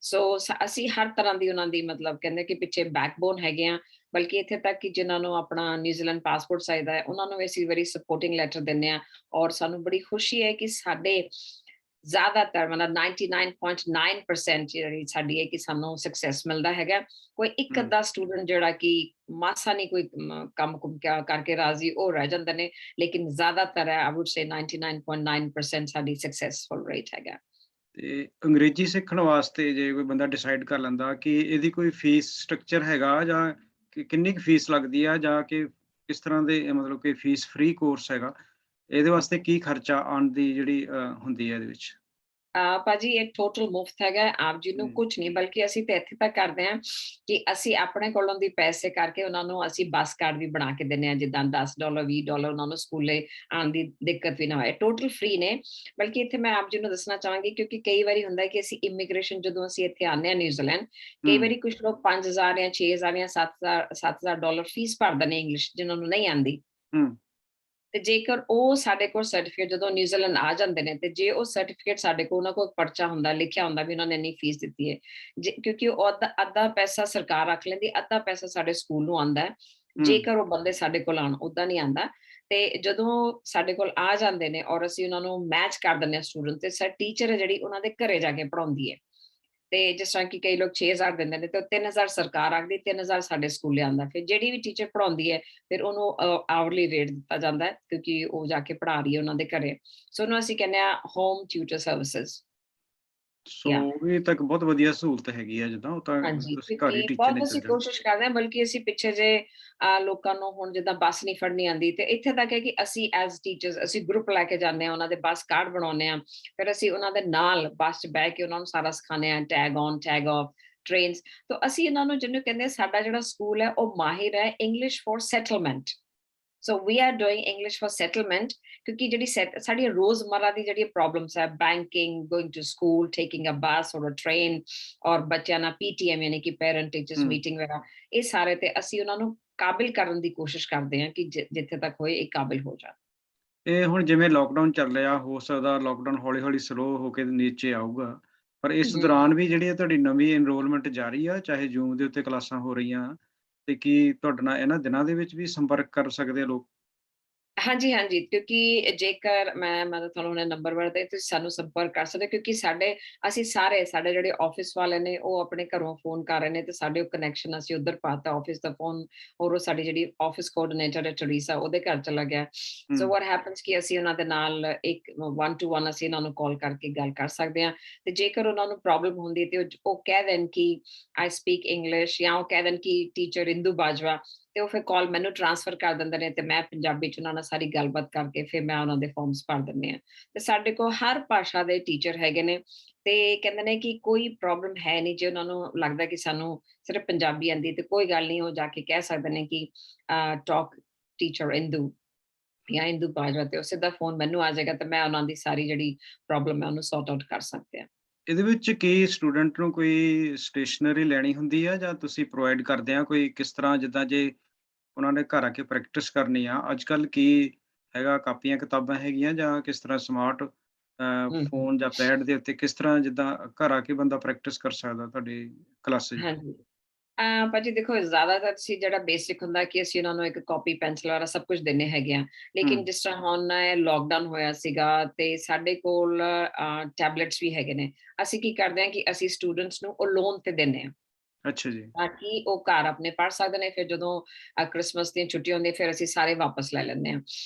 ਸੋ ਅਸੀਂ ਹਰ ਤਰ੍ਹਾਂ ਦੀ ਉਹਨਾਂ ਦੀ ਮਤਲਬ ਕਹਿੰਦੇ ਕਿ ਪਿੱਛੇ ਬੈਕਬੋਨ ਹੈਗੇ ਆ, ਬਲਕਿ ਇੱਥੇ ਤੱਕ ਕਿ ਜਿਨ੍ਹਾਂ ਨੂੰ ਆਪਣਾ ਨਿਊਜ਼ੀਲੈਂਡ ਪਾਸਪੋਰਟ ਚਾਹੀਦਾ ਹੈ ਉਹਨਾਂ ਨੂੰ ਵੀ ਅਸੀਂ ਵੈਰੀ ਸਪੋਰਟਿੰਗ ਲੈਟਰ ਦਿੰਦੇ ਹਾਂ। ਔਰ ਸਾਨੂੰ ਬੜੀ ਖੁਸ਼ੀ ਹੈ ਕਿ ਸਾਡੇ ਜ਼ਿਆਦਾਤਰ ਮਤਲਬ 99.9% ਜਿਹੜੀ ਸਾਡੀ ਹੈ ਕਿ ਸਾਨੂੰ ਸਕਸੈਸ ਮਿਲਦਾ ਹੈਗਾ। ਕੋਈ ਇੱਕ ਹੂੰ। ਅੱਧਾ ਸਟੂਡੈਂਟ ਜਿਹੜਾ ਕਿ ਮਾਸਾ ਨਹੀਂ ਕੋਈ ਕੰਮ ਕੁਮ ਕਰਕੇ ਰਾਜ਼ੀ, ਉਹ ਰਹਿ ਜਾਂਦੇ ਨੇ, ਲੇਕਿਨ ਜ਼ਿਆਦਾਤਰ ਹੈ ਆਈ ਵੁੱਡ ਸੇ 99.9% ਸਾਡੀ ਸਕਸੈਸਫੁਲ ਰੇਟ ਹੈਗਾ। ਤੇ ਅੰਗਰੇਜ਼ੀ ਸਿੱਖਣ ਵਾਸਤੇ ਜੇ ਕੋਈ ਬੰਦਾ ਡਿਸਾਈਡ ਕਰ ਲੈਂਦਾ ਕਿ ਇਹਦੀ ਕੋਈ ਫੀਸ ਸਟਰਕਚਰ ਹੈਗਾ, ਜਾਂ ਕਿੰਨੀ ਕੁ ਫੀਸ ਲੱਗਦੀ ਆ, ਜਾਂ ਕਿ ਕਿਸ ਤਰ੍ਹਾਂ ਦੇ ਮਤਲਬ ਕਿ ਫੀਸ ਫ੍ਰੀ ਕੋਰਸ ਹੈਗਾ? ਇਹਦੇ ਵਾਸਤੇ ਕੀ ਖਰਚਾ ਆਉਣ ਦੀ ਜਿਹੜੀ ਹੁੰਦੀ ਹੈ ਇਹਦੇ ਵਿੱਚ? ਭਾਜੀ ਇਹ ਟੋਟਲ ਮੁਫ਼ਤ ਹੈਗਾ ਹੈ, ਆਪ ਜੀ ਨੂੰ ਹੂੰ, ਕੁਛ ਨਹੀਂ, ਬਲਕਿ ਅਸੀਂ ਤਾਂ ਇੱਥੇ ਤੱਕ ਕਰਦੇ ਹਾਂ ਕਿ ਅਸੀਂ ਆਪਣੇ ਕੋਲੋਂ ਦੀ ਪੈਸੇ ਕਰਕੇ ਉਹਨਾਂ ਨੂੰ ਅਸੀਂ ਬੱਸ ਕਾਰਡ ਵੀ ਬਣਾ ਕੇ ਦਿੰਦੇ ਹਾਂ, ਜਿੱਦਾਂ $10 $20 ਉਹਨਾਂ ਨੂੰ ਸਕੂਲੇ ਆਉਣ ਦੀ ਦਿੱਕਤ ਵੀ ਨਾ ਹੋਏ, ਟੋਟਲ ਫ੍ਰੀ ਨੇ। ਬਲਕਿ ਇੱਥੇ ਮੈਂ ਆਪ ਜੀ ਨੂੰ ਦੱਸਣਾ ਚਾਹਾਂਗੀ, ਕਿਉਂਕਿ ਕਈ ਵਾਰੀ ਹੁੰਦਾ ਹੈ ਕਿ ਅਸੀਂ ਇਮੀਗ੍ਰੇਸ਼ਨ ਜਦੋਂ ਅਸੀਂ ਇੱਥੇ ਆਉਂਦੇ ਹਾਂ ਨਿਊਜ਼ੀਲੈਂਡ, ਕਈ ਹੂੰ, ਵਾਰੀ ਕੁਛ ਲੋਕ 5,000 ਜਾਂ 6,000 ਜਾਂ 7,000 ਡਾਲਰ ਫੀਸ ਭਰਦੇ ਨੇ ਇੰਗਲਿਸ਼, ਜਿਨ੍ਹਾਂ ਨੂੰ ਨਹੀਂ ਆਉਂਦੀ। ਹੂੰ, ਤੇ ਜੇਕਰ ਉਹ ਸਾਡੇ ਕੋਲ ਸਰਟੀਫਿਕੇਟ ਜਦੋਂ ਨਿਊਜ਼ੀਲੈਂਡ ਆ ਜਾਂਦੇ ਨੇ, ਤੇ ਜੇ ਉਹ ਸਰਟੀਫਿਕੇਟ ਸਾਡੇ ਕੋਲ, ਉਹਨਾਂ ਕੋਲ ਇੱਕ ਪਰਚਾ ਹੁੰਦਾ, ਲਿਖਿਆ ਹੁੰਦਾ ਵੀ ਉਹਨਾਂ ਨੇ ਇੰਨੀ ਫੀਸ ਦਿੱਤੀ ਹੈ, ਕਿਉਂਕਿ ਉਹ ਅੱਧਾ ਪੈਸਾ ਸਰਕਾਰ ਰੱਖ ਲੈਂਦੀ, ਅੱਧਾ ਪੈਸਾ ਸਾਡੇ ਸਕੂਲ ਨੂੰ ਆਉਂਦਾ ਹੈ, ਹੂੰ, ਜੇਕਰ ਉਹ ਬੰਦੇ ਸਾਡੇ ਕੋਲ ਆਉਣ, ਓਦਾਂ ਨਹੀਂ ਆਉਂਦਾ। ਤੇ ਜਦੋਂ ਸਾਡੇ ਕੋਲ ਆ ਜਾਂਦੇ ਨੇ ਔਰ ਅਸੀਂ ਉਹਨਾਂ ਨੂੰ ਮੈਚ ਕਰ ਦਿੰਦੇ ਹਾਂ ਸਟੂਡੈਂਟ, ਤੇ ਸਰ ਟੀਚਰ ਹੈ ਜਿਹੜੀ ਉਹਨਾਂ ਦੇ ਘਰੇ ਜਾ ਕੇ ਪੜ੍ਹਾਉਂਦੀ ਹੈ। ਤੇ ਜਿਸ ਤਰ੍ਹਾਂ ਕਿ ਕਈ ਲੋਕ 6,000 ਦਿੰਦੇ ਨੇ, ਤੇ ਉਹ 3,000 ਸਰਕਾਰ ਰੱਖਦੀ, 3,000 ਸਾਡੇ ਸਕੂਲੇ ਆਉਂਦਾ। ਫਿਰ ਜਿਹੜੀ ਵੀ ਟੀਚਰ ਪੜ੍ਹਾਉਂਦੀ ਹੈ, ਫਿਰ ਉਹਨੂੰ ਆਵਰਲੀ ਰੇਟ ਦਿੱਤਾ ਜਾਂਦਾ ਹੈ, ਕਿਉਂਕਿ ਉਹ ਜਾ ਕੇ ਪੜ੍ਹਾ ਰਹੀ ਹੈ ਉਹਨਾਂ ਦੇ ਘਰੇ। ਸੋ ਉਹਨੂੰ ਅਸੀਂ ਕਹਿੰਦੇ ਹਾਂ ਹੋਮ ਟਿਊਟਰ ਸਰਵਿਸਿਜ਼। ਸੋ ਇਹ ਤਾਂ ਇੱਕ ਬਹੁਤ ਵਧੀਆ ਸਹੂਲਤ ਹੈਗੀ ਆ, ਜਿੱਦਾਂ ਉਹ ਤਾਂ ਹਾਂਜੀ, ਤੁਸੀਂ ਘਰ ਹੀ ਕਿਉਂਕਿ ਟੀਚਰ ਨੇ ਬਹੁਤ ਚੱਲ ਅਸੀਂ ਜਾਣਾ। ਕੋਸ਼ਿਸ਼ ਕਰਦੇ ਹਾਂ, ਬਲਕਿ ਅਸੀਂ ਪਿੱਛੇ ਜਿਹੇ ਲੋਕਾਂ ਨੂੰ ਹੁਣ ਜਿੱਦਾਂ ਬੱਸ ਨਹੀਂ ਫੜਨੀ ਆਉਂਦੀ, ਤੇ ਇੱਥੇ ਤੱਕ ਹੈ ਕਿ ਅਸੀਂ ਐਜ਼ ਟੀਚਰਸ ਅਸੀਂ ਗਰੁੱਪ ਲੈ ਕੇ ਜਾਂਦੇ ਹਾਂ, ਉਹਨਾਂ ਦੇ ਬੱਸ ਕਾਰਡ ਬਣਾਉਂਦੇ ਹਾਂ, ਫਿਰ ਅਸੀਂ ਉਹਨਾਂ ਦੇ ਨਾਲ ਬੱਸ 'ਚ ਬਹਿ ਕੇ ਉਹਨਾਂ ਨੂੰ ਸਾਰਾ ਸਿਖਾਉਂਦੇ ਹਾਂ, tag on tag of trains. ਤਾਂ ਅਸੀਂ ਇਹਨਾਂ ਨੂੰ ਜਿਹਨੂੰ ਕਹਿੰਦੇ ਸਾਡਾ ਜਿਹੜਾ ਸਕੂਲ ਹੈ ਉਹ ਮਾਹਿਰ ਹੈ English for settlement. So we are doing English for settlement, ਕਿਉਂਕਿ ਜਿਹੜੀ ਸਾਡੀ ਰੋਜ਼ਮर्रा ਦੀ ਜਿਹੜੀ ਪ੍ਰੋਬਲਮਸ ਹੈ, banking, going to school, taking a bus or a train, ਔਰ ਬੱਚਿਆਂ ਨਾਲ ਪੀਟੀਐਮ ਯਾਨੀ ਕਿ ਪੈਰੈਂਟ ਟੀਚਰਸ ਹੂੰ, ਮੀਟਿੰਗ ਵਗੈਰਾ, ਇਹ ਸਾਰੇ ਤੇ ਅਸੀਂ ਉਹਨਾਂ ਨੂੰ ਕਾਬਿਲ ਕਰਨ ਦੀ ਕੋਸ਼ਿਸ਼ ਕਰਦੇ ਹਾਂ ਕਿ ਜਿੱਥੇ ਤੱਕ ਹੋਏ ਇਹ ਕਾਬਿਲ ਹੋ ਜਾਣ। ਇਹ ਹੁਣ ਜਿਵੇਂ ਲੋਕਡਾਊਨ ਚੱਲ ਰਿਹਾ, ਹੋ ਸਕਦਾ ਲੋਕਡਾਊਨ ਹੌਲੀ-ਹੌਲੀ ਸਲੋ ਹੋ ਕੇ ਨੀਚੇ ਆਊਗਾ। ਪਰ ਇਸ ਦੌਰਾਨ ਵੀ ਜਿਹੜੀ ਹੈ ਤੁਹਾਡੀ ਨਵੀਂ ਐਨਰੋਲਮੈਂਟ ਜਾਰੀ ਆ, ਚਾਹੇ ਜ਼ੂਮ ਦੇ ਉੱਤੇ ਕਲਾਸਾਂ ਹੋ ਰਹੀਆਂ, ਤੇ ਕੀ ਤੁਹਾਡੇ ਨਾਲ ਇਹਨਾਂ ਦਿਨਾਂ ਦੇ ਵਿੱਚ ਵੀ ਸੰਪਰਕ ਕਰ ਸਕਦੇ ਆ ਲੋਕ? ਹਾਂਜੀ, ਹਾਂਜੀ, ਕਿਉਂਕਿ ਜੇਕਰ ਮੈਂ ਤਾਂ ਤੁਹਾਨੂੰ ਹੁਣੇ ਨੰਬਰ ਵਰਤੇ, ਤੁਸੀਂ ਸਾਨੂੰ ਸੰਪਰਕ ਕਰ ਸਕਦੇ ਹੋ, ਕਿਉਂਕਿ ਅਸੀਂ ਸਾਡੇ ਜਿਹੜੇ ਆਫਿਸ ਵਾਲੇ ਨੇ ਉਹ ਆਪਣੇ ਘਰੋਂ ਫੋਨ ਕਰ ਰਹੇ ਨੇ, ਤੇ ਸਾਡੇ ਉਹ ਕਨੈਕਸ਼ਨ ਅਸੀਂ ਉੱਧਰ ਪਾਤਾ ਆਫਿਸ ਦਾ ਫੋਨ, ਔਰ ਉਹ ਸਾਡੀ ਜਿਹੜੀ ਆਫਿਸ ਕੋਆਰਡੀਨੇਟਰ ਹੈ ਟਰੀਸਾ, ਉਹਦੇ ਘਰ ਚਲਾ ਗਿਆ। ਸੋ ਹੂੰ, ਵਾਟ ਹੈਪਨਸ ਕਿ ਅਸੀਂ ਉਹਨਾਂ ਦੇ ਨਾਲ ਇੱਕ 1 to 1 ਅਸੀਂ ਇਹਨਾਂ ਨੂੰ ਕਾਲ ਕਰਕੇ ਗੱਲ ਕਰ ਸਕਦੇ ਹਾਂ। ਤੇ ਜੇਕਰ ਉਹਨਾਂ ਨੂੰ ਪ੍ਰੋਬਲਮ ਹੁੰਦੀ ਹੈ, ਤੇ ਉਹ ਕਹਿ ਦੇਣ ਕਿ ਆਈ ਸਪੀਕ ਇੰਗਲਿਸ਼, ਜਾਂ ਉਹ ਕਹਿ ਦੇਣ ਕਿ ਟੀਚਰ ਇੰਦੂ ਬਾਜਵਾ, ਤੇ ਉਹ ਫਿਰ ਕਾਲ ਮੈਨੂੰ ਟ੍ਰਾਂਸਫਰ ਕਰ ਦਿੰਦੇ ਨੇ, ਤੇ ਮੈਂ ਪੰਜਾਬੀ 'ਚ ਉਹਨਾਂ ਨਾਲ ਸਾਰੀ ਗੱਲਬਾਤ ਕਰਕੇ ਫਿਰ ਮੈਂ ਉਹਨਾਂ ਦੇ ਫਾਰਮਸ ਭਰ ਦਿੰਦੀ ਹਾਂ। ਤੇ ਸਾਡੇ ਕੋਲ ਹਰ ਭਾਸ਼ਾ ਦੇ ਟੀਚਰ ਹੈਗੇ ਨੇ, ਤੇ ਕਹਿੰਦੇ ਨੇ ਕਿ ਕੋਈ ਪ੍ਰੋਬਲਮ ਹੈ ਨਹੀਂ, ਜੇ ਉਹਨਾਂ ਨੂੰ ਲੱਗਦਾ ਕਿ ਸਾਨੂੰ ਸਿਰਫ ਪੰਜਾਬੀ ਆਉਂਦੀ ਤੇ ਕੋਈ ਗੱਲ ਨਹੀਂ, ਉਹ ਜਾ ਕੇ ਕਹਿ ਸਕਦੇ ਨੇ ਕਿ ਟਾਕ ਟੀਚਰ ਇੰਦੂ ਜਾਂ ਇੰਦੂ ਬਾਜਵਾ, ਤੇ ਉਹ ਸਿੱਧਾ ਫੋਨ ਮੈਨੂੰ ਆ ਜਾਏਗਾ, ਤੇ ਮੈਂ ਉਹਨਾਂ ਦੀ ਸਾਰੀ ਜਿਹੜੀ ਪ੍ਰੋਬਲਮ ਹੈ ਉਹਨੂੰ ਸੌਰਟ ਆਊਟ ਕਰ ਸਕਦੇ ਹਾਂ। ਇਹਦੇ ਵਿੱਚ ਕੀ ਸਟੂਡੈਂਟ ਨੂੰ ਕੋਈ ਸਟੇਸ਼ਨਰੀ ਲੈਣੀ ਹੁੰਦੀ ਆ, ਜਾਂ ਤੁਸੀਂ ਪ੍ਰੋਵਾਈਡ ਕਰਦੇ ਆ? ਕੋਈ ਕਿਸ ਤਰ੍ਹਾਂ, ਜਿੱਦਾਂ ਜੇ ਉਹਨਾਂ ਨੇ ਘਰ ਆ ਕੇ ਪ੍ਰੈਕਟਿਸ ਕਰਨੀ ਆ, ਅੱਜ-ਕੱਲ੍ਹ ਕੀ ਹੈਗਾ, ਕਾਪੀਆਂ ਕਿਤਾਬਾਂ ਹੈਗੀਆਂ, ਜਾਂ ਕਿਸ ਤਰ੍ਹਾਂ ਸਮਾਰਟ ਹਮ, ਹਮ। ਫੋਨ ਜਾਂ ਪੈਡ ਦੇ ਉੱਤੇ ਕਿਸ ਤਰ੍ਹਾਂ, ਜਿੱਦਾਂ ਘਰ ਆ ਕੇ ਬੰਦਾ ਪ੍ਰੈਕਟਿਸ ਕਰ ਸਕਦਾ ਤੁਹਾਡੀ ਕਲਾਸਿਸ? ਹਾਂਜੀ, ਭਾਜੀ ਦੇਖੋ, ਜ਼ਿਆਦਾਤਰ ਅਸੀਂ ਜਿਹੜਾ ਬੇਸਿਕ ਹੁੰਦਾ ਕਿ ਅਸੀਂ ਉਹਨਾਂ ਨੂੰ ਇੱਕ ਕਾਪੀ ਪੈਨਸਿਲ ਵਗੈਰਾ ਸਭ ਕੁਝ ਦਿੰਦੇ ਹੈਗੇ ਆ, ਹੂੰ, ਲੇਕਿਨ ਜਿਸ ਤਰ੍ਹਾਂ ਹੁਣ ਲੋਕਡਾਊਨ ਹੋਇਆ ਸੀਗਾ, ਤੇ ਸਾਡੇ ਕੋਲ ਟੈਬਲੇਟਸ ਵੀ ਹੈਗੇ ਨੇ। ਅਸੀਂ ਕੀ ਕਰਦੇ ਹਾਂ ਕਿ ਅਸੀਂ ਸਟੂਡੈਂਟਸ ਨੂੰ ਉਹ ਲੋਨ ਤੇ ਦਿੰਦੇ ਹਾਂ, ਅੱਛਾ ਜੀ। ਤਾਂ ਕਿ ਉਹ ਘਰ ਆਪਣੇ ਪੜ੍ਹ ਸਕਦੇ ਨੇ। ਫਿਰ ਜਦੋਂ ਕ੍ਰਿਸਮਸ ਦੀਆਂ ਛੁੱਟੀਆਂ ਹੁੰਦੀਆਂ, ਫਿਰ ਅਸੀਂ ਸਾਰੇ ਵਾਪਸ ਲੈ ਲੈਂਦੇ ਹਾਂ।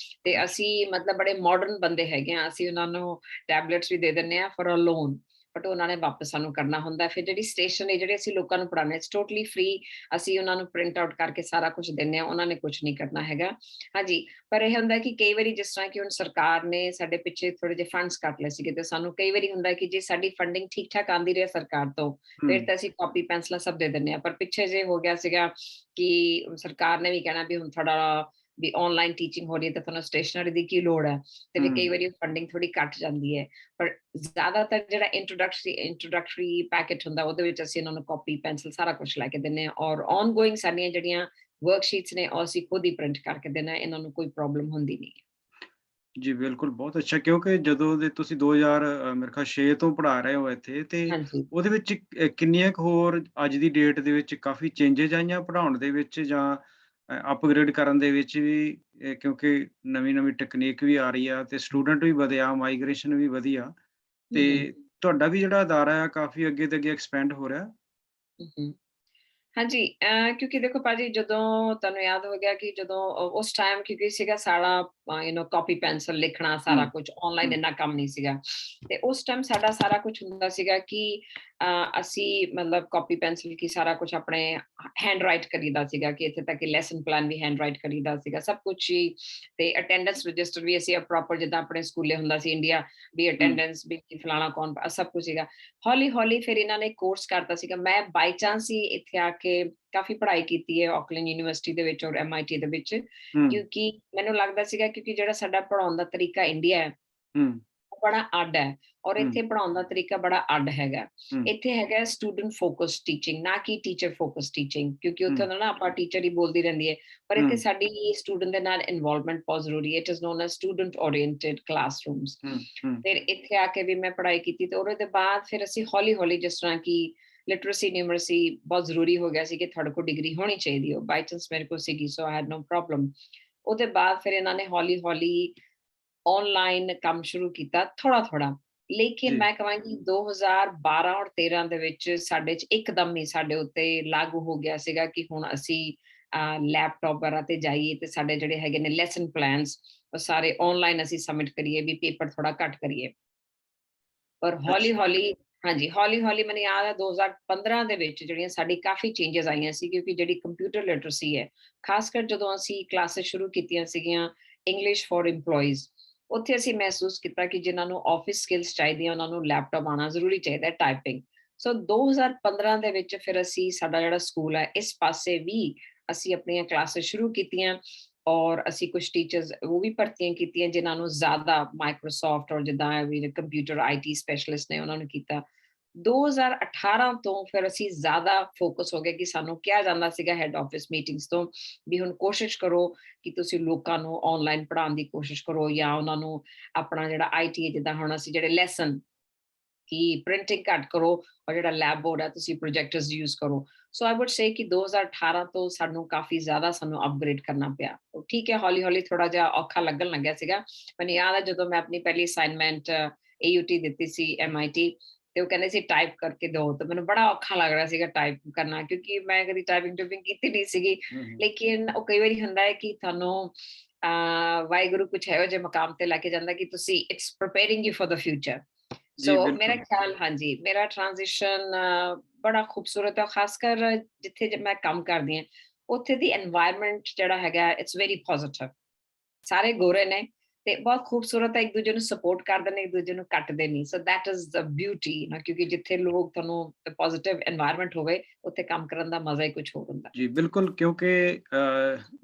ਤੇ ਅਸੀਂ ਮਤਲਬ ਬੜੇ ਮਾਡਰਨ ਬੰਦੇ ਹੈਗੇ ਆ, ਅਸੀਂ ਉਹਨਾਂ ਨੂੰ ਟੈਬਲੇਟਸ ਵੀ ਦੇ ਦਿੰਦੇ ਹਾਂ ਫॉर ਅ ਲੋਨ, ਬਟ ਉਹਨਾਂ ਨੇ ਵਾਪਸ ਸਾਨੂੰ ਕਰਨਾ ਹੁੰਦਾ। ਫਿਰ ਜਿਹੜੀ ਸਟੇਸ਼ਨਰੀ ਜਿਹੜੀ ਅਸੀਂ ਲੋਕਾਂ ਨੂੰ ਪੜ੍ਹਾਉਂਦੇ ਹਾਂ, ਇਟਸ ਟੋਟਲੀ ਫ੍ਰੀ, ਅਸੀਂ ਉਹਨਾਂ ਨੂੰ ਪ੍ਰਿੰਟ ਆਊਟ ਕਰਕੇ ਸਾਰਾ ਕੁਝ ਦਿੰਦੇ ਹਾਂ, ਉਹਨਾਂ ਨੇ ਕੁਝ ਨਹੀਂ ਕਰਨਾ ਹੈਗਾ। ਹਾਂਜੀ, ਪਰ ਇਹ ਹੁੰਦਾ ਕਿ ਕਈ ਵਾਰੀ ਜਿਸ ਤਰ੍ਹਾਂ ਕਿ ਹੁਣ ਸਰਕਾਰ ਨੇ ਸਾਡੇ ਪਿੱਛੇ ਥੋੜੇ ਜਿਹੇ ਫੰਡਸ ਕੱਟ ਲਏ ਸੀਗੇ, ਤੇ ਸਾਨੂੰ ਕਈ ਵਾਰੀ ਹੁੰਦਾ ਕਿ ਜੇ ਸਾਡੀ ਫੰਡਿੰਗ ਠੀਕ ਠਾਕ ਆਉਂਦੀ ਰਹੀ ਸਰਕਾਰ ਤੋਂ, ਹੂੰ, ਫਿਰ ਤਾਂ ਅਸੀਂ ਕਾਪੀ ਪੈਨਸਲਾਂ ਸਭ ਦੇ ਦਿੰਦੇ ਹਾਂ। ਪਰ ਪਿੱਛੇ ਜੇ ਹੋ ਗਿਆ ਸੀਗਾ ਕਿ ਸਰਕਾਰ ਨੇ ਵੀ ਕਹਿਣਾ ਵੀ ਹੁਣ ਥੋੜਾ ਵੀ ਆਨਲਾਈਨ ਟੀਚਿੰਗ ਹੋ ਰਹੀ ਹੈ, ਤੇ ਤੁਹਾਨੂੰ ਸਟੇਸ਼ਨਰੀ ਦੀ ਕੀ ਲੋੜ ਹੈ, ਤੇ ਫਿਰ ਕਈ ਹੂੰ। ਵਾਰੀ ਫੰਡਿੰਗ ਥੋੜੀ ਘੱਟ ਜਾਂਦੀ ਹੈ। ਪਰ ਜ਼ਿਆਦਾਤਰ ਜਿਹੜਾ ਇੰਟਰੋਡਕਟਰੀ ਪੈਕੇਜ ਹੁੰਦਾ, ਉਹਦੇ ਵਿੱਚ ਅਸੀਂ ਇਹਨਾਂ ਨੂੰ ਕਾਪੀ ਪੈਨਸਿਲ ਸਾਰਾ ਕੁਝ ਲੈ ਕੇ ਦਿੰਦੇ ਹਾਂ, ਔਰ ਆਨ ਗੋਇੰਗ ਸਾਡੀਆਂ ਜਿਹੜੀਆਂ ਵਰਕਸ਼ੀਟਸ ਨੇ ਉਹ ਅਸੀਂ ਖੁਦ ਹੀ ਪ੍ਰਿੰਟ ਕਰਕੇ ਦੇਣਾ, ਇਹਨਾਂ ਨੂੰ ਕੋਈ ਪ੍ਰੋਬਲਮ ਹੁੰਦੀ ਨਹੀਂ। ਜੀ, ਬਿਲਕੁਲ, ਬਹੁਤ ਅੱਛਾ, ਕਿਉਂਕਿ ਜਦੋਂ ਦੇ ਤੁਸੀਂ 2000 ਮੇਰੇ ਖਿਆਲ 6 ਤੋਂ ਪੜ੍ਹਾ ਰਹੇ ਹੋ ਇੱਥੇ, ਤੇ ਹਾਂਜੀ। ਉਹਦੇ ਵਿੱਚ ਕਿੰਨੀਆਂ ਕੁ ਹੋਰ ਅੱਜ ਦੀ ਡੇਟ ਦੇ ਵਿੱਚ ਕਾफ़ੀ ਚੇਂਜਿਸ ਆਈਆਂ ਪੜ੍ਹਾਉਣ ਦੇ ਵਿੱਚ, ਜਾਂ ਅਪਗ੍ਰੇਡ ਕਰਨ ਦੇ ਵਿੱਚ ਵੀ? ਕਿਉਂਕਿ ਨਵੀਂ-ਨਵੀਂ ਟੈਕਨੀਕ ਵੀ ਆ ਰਹੀ ਆ, ਤੇ ਸਟੂਡੈਂਟ ਵੀ ਵਧਿਆ, ਮਾਈਗ੍ਰੇਸ਼ਨ ਵੀ ਵਧੀ ਆ, ਤੇ ਹਮ, ਤੁਹਾਡਾ ਵੀ ਜਿਹੜਾ ਅਦਾਰਾ ਆ ਕਾਫ਼ੀ ਅੱਗੇ ਤੋਂ ਅੱਗੇ ਐਕਸਪੈਂਡ ਹੋ ਰਿਹਾ? ਹਮ। ਹਾਂਜੀ, ਕਿਉਂਕਿ ਦੇਖੋ ਭਾਜੀ, ਜਦੋਂ ਤੁਹਾਨੂੰ ਯਾਦ ਹੋ ਗਿਆ ਕਿ ਜਦੋਂ ਉਸ ਟਾਈਮ ਕਿਉਂਕਿ ਸੀਗਾ ਸਾਡਾ ਕਾਪੀ ਪੈਨਸਲ ਲਿਖਣਾ ਸਾਰਾ ਹੂੰ, ਕੁਝ ਆਨਲਾਈਨ ਹੂੰ, ਇੰਨਾ ਕੰਮ ਨਹੀਂ ਸੀਗਾ। ਤੇ ਉਸ ਟਾਈਮ ਸਾਡਾ ਸਾਰਾ ਕੁਝ ਹੁੰਦਾ ਸੀਗਾ ਕਿ ਅਸੀਂ ਮਤਲਬ ਕਾਪੀ ਪੈਨਸਲ ਕੀ ਸਾਰਾ ਕੁਝ ਆਪਣੇ ਹੈਂਡ ਰਾਈਟ ਕਰੀਦਾ ਸੀਗਾ ਕਿ ਇੱਥੇ ਤੱਕ ਕਿ ਲੈਸਨ ਪਲਾਨ ਵੀ ਹੈਂਡ ਰਾਈਟ ਕਰੀਦਾ ਸੀਗਾ ਸਭ ਕੁਝ ਹੀ। ਤੇ ਅਟੈਂਡੈਂਸ ਰਜਿਸਟਰ ਵੀ ਅਸੀਂ ਪ੍ਰੋਪਰ ਜਿੱਦਾਂ ਆਪਣੇ ਸਕੂਲੇ ਹੁੰਦਾ ਸੀ ਇੰਡੀਆ ਵੀ ਹੂੰ, ਅਟੈਂਡੈਂਸ ਵੀ ਫਲਾਣਾ ਕੌਣ ਸਭ ਕੁਝ ਸੀਗਾ। ਹੌਲੀ ਹੌਲੀ ਫਿਰ ਇਹਨਾਂ ਨੇ ਕੋਰਸ ਕਰਤਾ ਸੀਗਾ। ਮੈਂ ਬਾਈ ਚਾਂਸ ਹੀ ਇੱਥੇ ਆ ਕੇ ਕਾਫੀ ਪੜ੍ਹਾਈ ਕੀਤੀ ਹੈ ਆਕਲੈਂਡ ਯੂਨੀਵਰਸਿਟੀ ਦੇ ਵਿੱਚ ਔਰ MIT ਦੇ ਵਿੱਚ, ਹੂੰ, ਕਿਉਂਕਿ ਮੈਨੂੰ ਲੱਗਦਾ ਸੀਗਾ ਕਿਉਂਕਿ ਜਿਹੜਾ ਸਾਡਾ ਪੜ੍ਹਾਉਣ ਦਾ ਤਰੀਕਾ ਇੰਡੀਆ ਹੈ ਹੂੰ, ਉਹ ਬੜਾ ਅੱਡ ਹੈ ਔਰ ਹੂੰ, ਇੱਥੇ ਪੜ੍ਹਾਉਣ ਦਾ ਤਰੀਕਾ ਬੜਾ ਅੱਡ ਹੈਗਾ। ਹੂੰ, ਇੱਥੇ ਹੈਗਾ ਸਟੂਡੈਂਟ ਫੋਕਸ ਟੀਚਿੰਗ ਨਾ ਕਿ ਟੀਚਰ ਫੋਕਸ ਟੀਚਿੰਗ, ਕਿਉਂਕਿ ਉੱਥੇ ਹੂੰ, ਹੁੰਦਾ ਨਾ ਆਪਾਂ ਟੀਚਰ ਹੀ ਬੋਲਦੀ ਰਹਿੰਦੀ ਹੈ, ਪਰ ਇੱਥੇ ਹੂੰ, ਸਾਡੀ ਸਟੂਡੈਂਟ ਦੇ ਨਾਲ ਇਨਵੋਲਵਮੈਂਟ ਬਹੁਤ ਜ਼ਰੂਰੀ ਹੈ। It is non as student oriented classrooms. ਹੂੰ, ਹੂੰ, ਫਿਰ ਇੱਥੇ ਆ ਕੇ ਵੀ ਮੈਂ ਪੜ੍ਹਾਈ ਕੀਤੀ ਤੇ ਉਹਦੇ ਬਾਅਦ ਫਿਰ ਅਸੀਂ ਹੌਲੀ ਹੌਲੀ ਜਿਸ ਤਰ੍ਹਾਂ ਕਿ ਲਿਟਰੇਸੀ ਨਿਊਮਰਸੀ ਬਹੁਤ ਜ਼ਰੂਰੀ ਹੋ ਗਿਆ ਸੀ ਕਿ ਤੁਹਾਡੇ ਕੋਲ ਡਿਗਰੀ ਹੋਣੀ ਚਾਹੀਦੀ ਹੈ, ਬਾਈ ਚਾਂਸ ਮੇਰੇ ਕੋਲ ਸੀਗੀ ਸੋ ਆਈ ਹੈਡ ਨੋ ਪ੍ਰੋਬਲਮ। ਉਹਦੇ ਬਾਅਦ ਫਿਰ ਇਹਨਾਂ ਨੇ ਹੌਲੀ ਹੌਲੀ ਆਨਲਾਈਨ ਕੰਮ ਸ਼ੁਰੂ ਕੀਤਾ ਥੋੜਾ ਥੋੜਾ। ਲੇਕਿਨ ਜੀ, ਮੈਂ ਕਹਾਂਗੀ 2012 ਔਰ 13 ਦੇ ਵਿੱਚ ਸਾਡੇ ਚ ਇੱਕਦਮ ਹੀ ਸਾਡੇ ਉੱਤੇ ਲਾਗੂ ਹੋ ਗਿਆ ਸੀਗਾ ਕਿ ਹੁਣ ਅਸੀਂ ਲੈਪਟਾਪ ਵਗੈਰਾ ਤੇ ਜਾਈਏ ਤੇ ਸਾਡੇ ਜਿਹੜੇ ਹੈਗੇ ਨੇ ਲੈਸਨ ਪਲਾਨਸ ਉਹ ਸਾਰੇ ਆਨਲਾਈਨ ਅਸੀਂ ਸਬਮਿਟ ਕਰੀਏ ਵੀ ਪੇਪਰ ਥੋੜਾ ਘੱਟ ਕਰੀਏ। ਪਰ ਅੱਛਾ, ਹੌਲੀ-ਹੌਲੀ ਹਾਂਜੀ, ਹੌਲੀ-ਹੌਲੀ ਮੈਨੂੰ ਯਾਦ ਹੈ 2015 ਦੇ ਵਿੱਚ ਜਿਹੜੀਆਂ ਸਾਡੀ ਕਾਫੀ ਚੇਂਜਸ ਆਈਆਂ ਸੀ ਕਿਉਂਕਿ ਜਿਹੜੀ ਕੰਪਿਊਟਰ ਲਿਟਰੇਸੀ ਹੈ, ਖਾਸ ਕਰ ਜਦੋਂ ਅਸੀਂ ਕਲਾਸਿਸ ਸ਼ੁਰੂ ਕੀਤੀਆਂ ਸੀਗੀਆਂ ਇੰਗਲਿਸ਼ ਫॉर EMPLOYEES, ਉੱਥੇ ਅਸੀਂ ਮਹਿਸੂਸ ਕੀਤਾ ਕਿ ਜਿਨ੍ਹਾਂ ਨੂੰ ਆਫਿਸ ਸਕਿੱਲਸ ਚਾਹੀਦੀਆਂ ਉਹਨਾਂ ਨੂੰ ਲੈਪਟਾਪ ਆਉਣਾ ਜ਼ਰੂਰੀ ਚਾਹੀਦਾ ਹੈ, ਟਾਈਪਿੰਗ। ਸੋ 2015 ਦੇ ਵਿੱਚ ਫਿਰ ਅਸੀਂ ਸਾਡਾ ਜਿਹੜਾ ਸਕੂਲ ਹੈ ਇਸ ਪਾਸੇ ਵੀ ਅਸੀਂ ਆਪਣੀਆਂ ਕਲਾਸਿਸ ਸ਼ੁਰੂ ਕੀਤੀਆਂ ਔਰ ਅਸੀਂ ਕੁਝ ਟੀਚਰਸ ਉਹ ਵੀ ਭਰਤੀਆਂ ਕੀਤੀਆਂ ਜਿਨ੍ਹਾਂ ਨੂੰ ਜ਼ਿਆਦਾ ਮਾਈਕਰੋਸਾਫਟ ਔਰ ਜਿੱਦਾਂ ਵੀ ਕੰਪਿਊਟਰ IT ਸਪੈਸ਼ਲਿਸਟ ਨੇ ਉਹਨਾਂ ਨੂੰ ਕੀਤਾ। 2018 ਤੋਂ ਫਿਰ ਅਸੀਂ ਜ਼ਿਆਦਾ ਫੋਕਸ ਹੋ ਗਏ ਕਿ ਸਾਨੂੰ ਕਿਹਾ ਜਾਂਦਾ ਸੀਗਾ ਹੈਡ ਆਫਿਸ ਮੀਟਿੰਗਸ ਤੋਂ ਵੀ ਹੁਣ ਕੋਸ਼ਿਸ਼ ਕਰੋ ਕਿ ਤੁਸੀਂ ਲੋਕਾਂ ਨੂੰ ਆਨਲਾਈਨ ਪੜ੍ਹਾਉਣ ਦੀ ਕੋਸ਼ਿਸ਼ ਕਰੋ ਜਾਂ ਉਹਨਾਂ ਨੂੰ ਆਪਣਾ ਜਿਹੜਾ IT ਜਿੱਦਾਂ ਹੁਣ ਅਸੀਂ ਜਿਹੜੇ ਲੈਸਨ ਕਿ ਪ੍ਰਿੰਟਿੰਗ ਘੱਟ ਕਰੋ ਔਰ ਜਿਹੜਾ ਲੈਬ ਬੋਰਡ ਹੈ ਤੁਸੀਂ ਪ੍ਰੋਜੈਕਟਰਸ ਯੂਜ਼ ਕਰੋ। ਸੋ ਆਈ ਵੁੱਡ ਸੇ ਕਿ 2018 ਤੋਂ ਸਾਨੂੰ ਕਾਫੀ ਜ਼ਿਆਦਾ ਸਾਨੂੰ ਅਪਗ੍ਰੇਡ ਕਰਨਾ ਪਿਆ। ਠੀਕ ਹੈ ਹੌਲੀ ਹੌਲੀ ਥੋੜਾ ਜਿਹਾ ਔਖਾ ਲੱਗਣ ਲੱਗਿਆ ਸੀਗਾ। ਮੈਨੂੰ ਯਾਦ ਹੈ ਜਦੋਂ ਮੈਂ ਆਪਣੀ ਪਹਿਲੀ ਅਸਾਈਨਮੈਂਟ AUT ਦਿੱਤੀ ਸੀ MIT ਤੇ ਉਹ ਕਹਿੰਦੇ ਸੀ ਟਾਈਪ ਕਰਕੇ ਦਿਓ ਤੇ ਮੈਨੂੰ ਬੜਾ ਔਖਾ ਲੱਗ ਰਿਹਾ ਸੀਗਾ ਟਾਈਪ ਕਰਨਾ ਕਿਉਂਕਿ ਮੈਂ ਕਦੀ ਟਾਈਪਿੰਗ ਟੂਪਿੰਗ ਕੀਤੀ ਨਹੀਂ ਸੀਗੀ। ਹੂੰ, ਹੂੰ, ਲੇਕਿਨ ਉਹ ਕਈ ਵਾਰੀ ਹੁੰਦਾ ਹੈ ਕਿ ਤੁਹਾਨੂੰ ਵਾਹਿਗੁਰੂ ਕੁਛ ਇਹੋ ਜਿਹੇ ਮਕਾਮ ਤੇ ਲੈ ਕੇ ਜਾਂਦਾ ਕਿ ਤੁਸੀਂ it's preparing you for the future. So ਜੀ, ਮੇਰਾ ਬਿਲਕੁਲ, ਖਿਆਲ ਹਾਂਜੀ ਮੇਰਾ ਟ੍ਰਾਂਜ਼ਿਸ਼ਨ ਬੜਾ ਖੂਬਸੂਰਤ ਹੈ ਖਾਸ ਕਰ ਜਿੱਥੇ ਮੈਂ ਕੰਮ ਕਰਦੀ ਹਾਂ ਉੱਥੇ ਦੀ এনवायरमेंट ਜਿਹੜਾ ਹੈਗਾ ਇਟਸ ਵੈਰੀ ਪੋਜ਼ਿਟਿਵ। ਸਾਰੇ ਗੋਰੇ ਨੇ ਤੇ ਬਹੁਤ ਖੂਬਸੂਰਤ ਹੈ, ਇੱਕ ਦੂਜੇ ਨੂੰ ਸਪੋਰਟ ਕਰਦੇ ਨੇ, ਇੱਕ ਦੂਜੇ ਨੂੰ ਕੱਟਦੇ ਨਹੀਂ। So that is the beauty ਨਾ ਕਿਉਂਕਿ ਜਿੱਥੇ ਲੋਕ ਤੁਹਾਨੂੰ ਪੋਜ਼ਿਟਿਵ এনवायरमेंट ਹੋਵੇ ਉੱਥੇ ਕੰਮ ਕਰਨ ਦਾ ਮਜ਼ਾ ਹੀ ਕੁਝ ਹੋਰ ਹੁੰਦਾ। ਜੀ, ਬਿਲਕੁਲ ਕਿਉਂਕਿ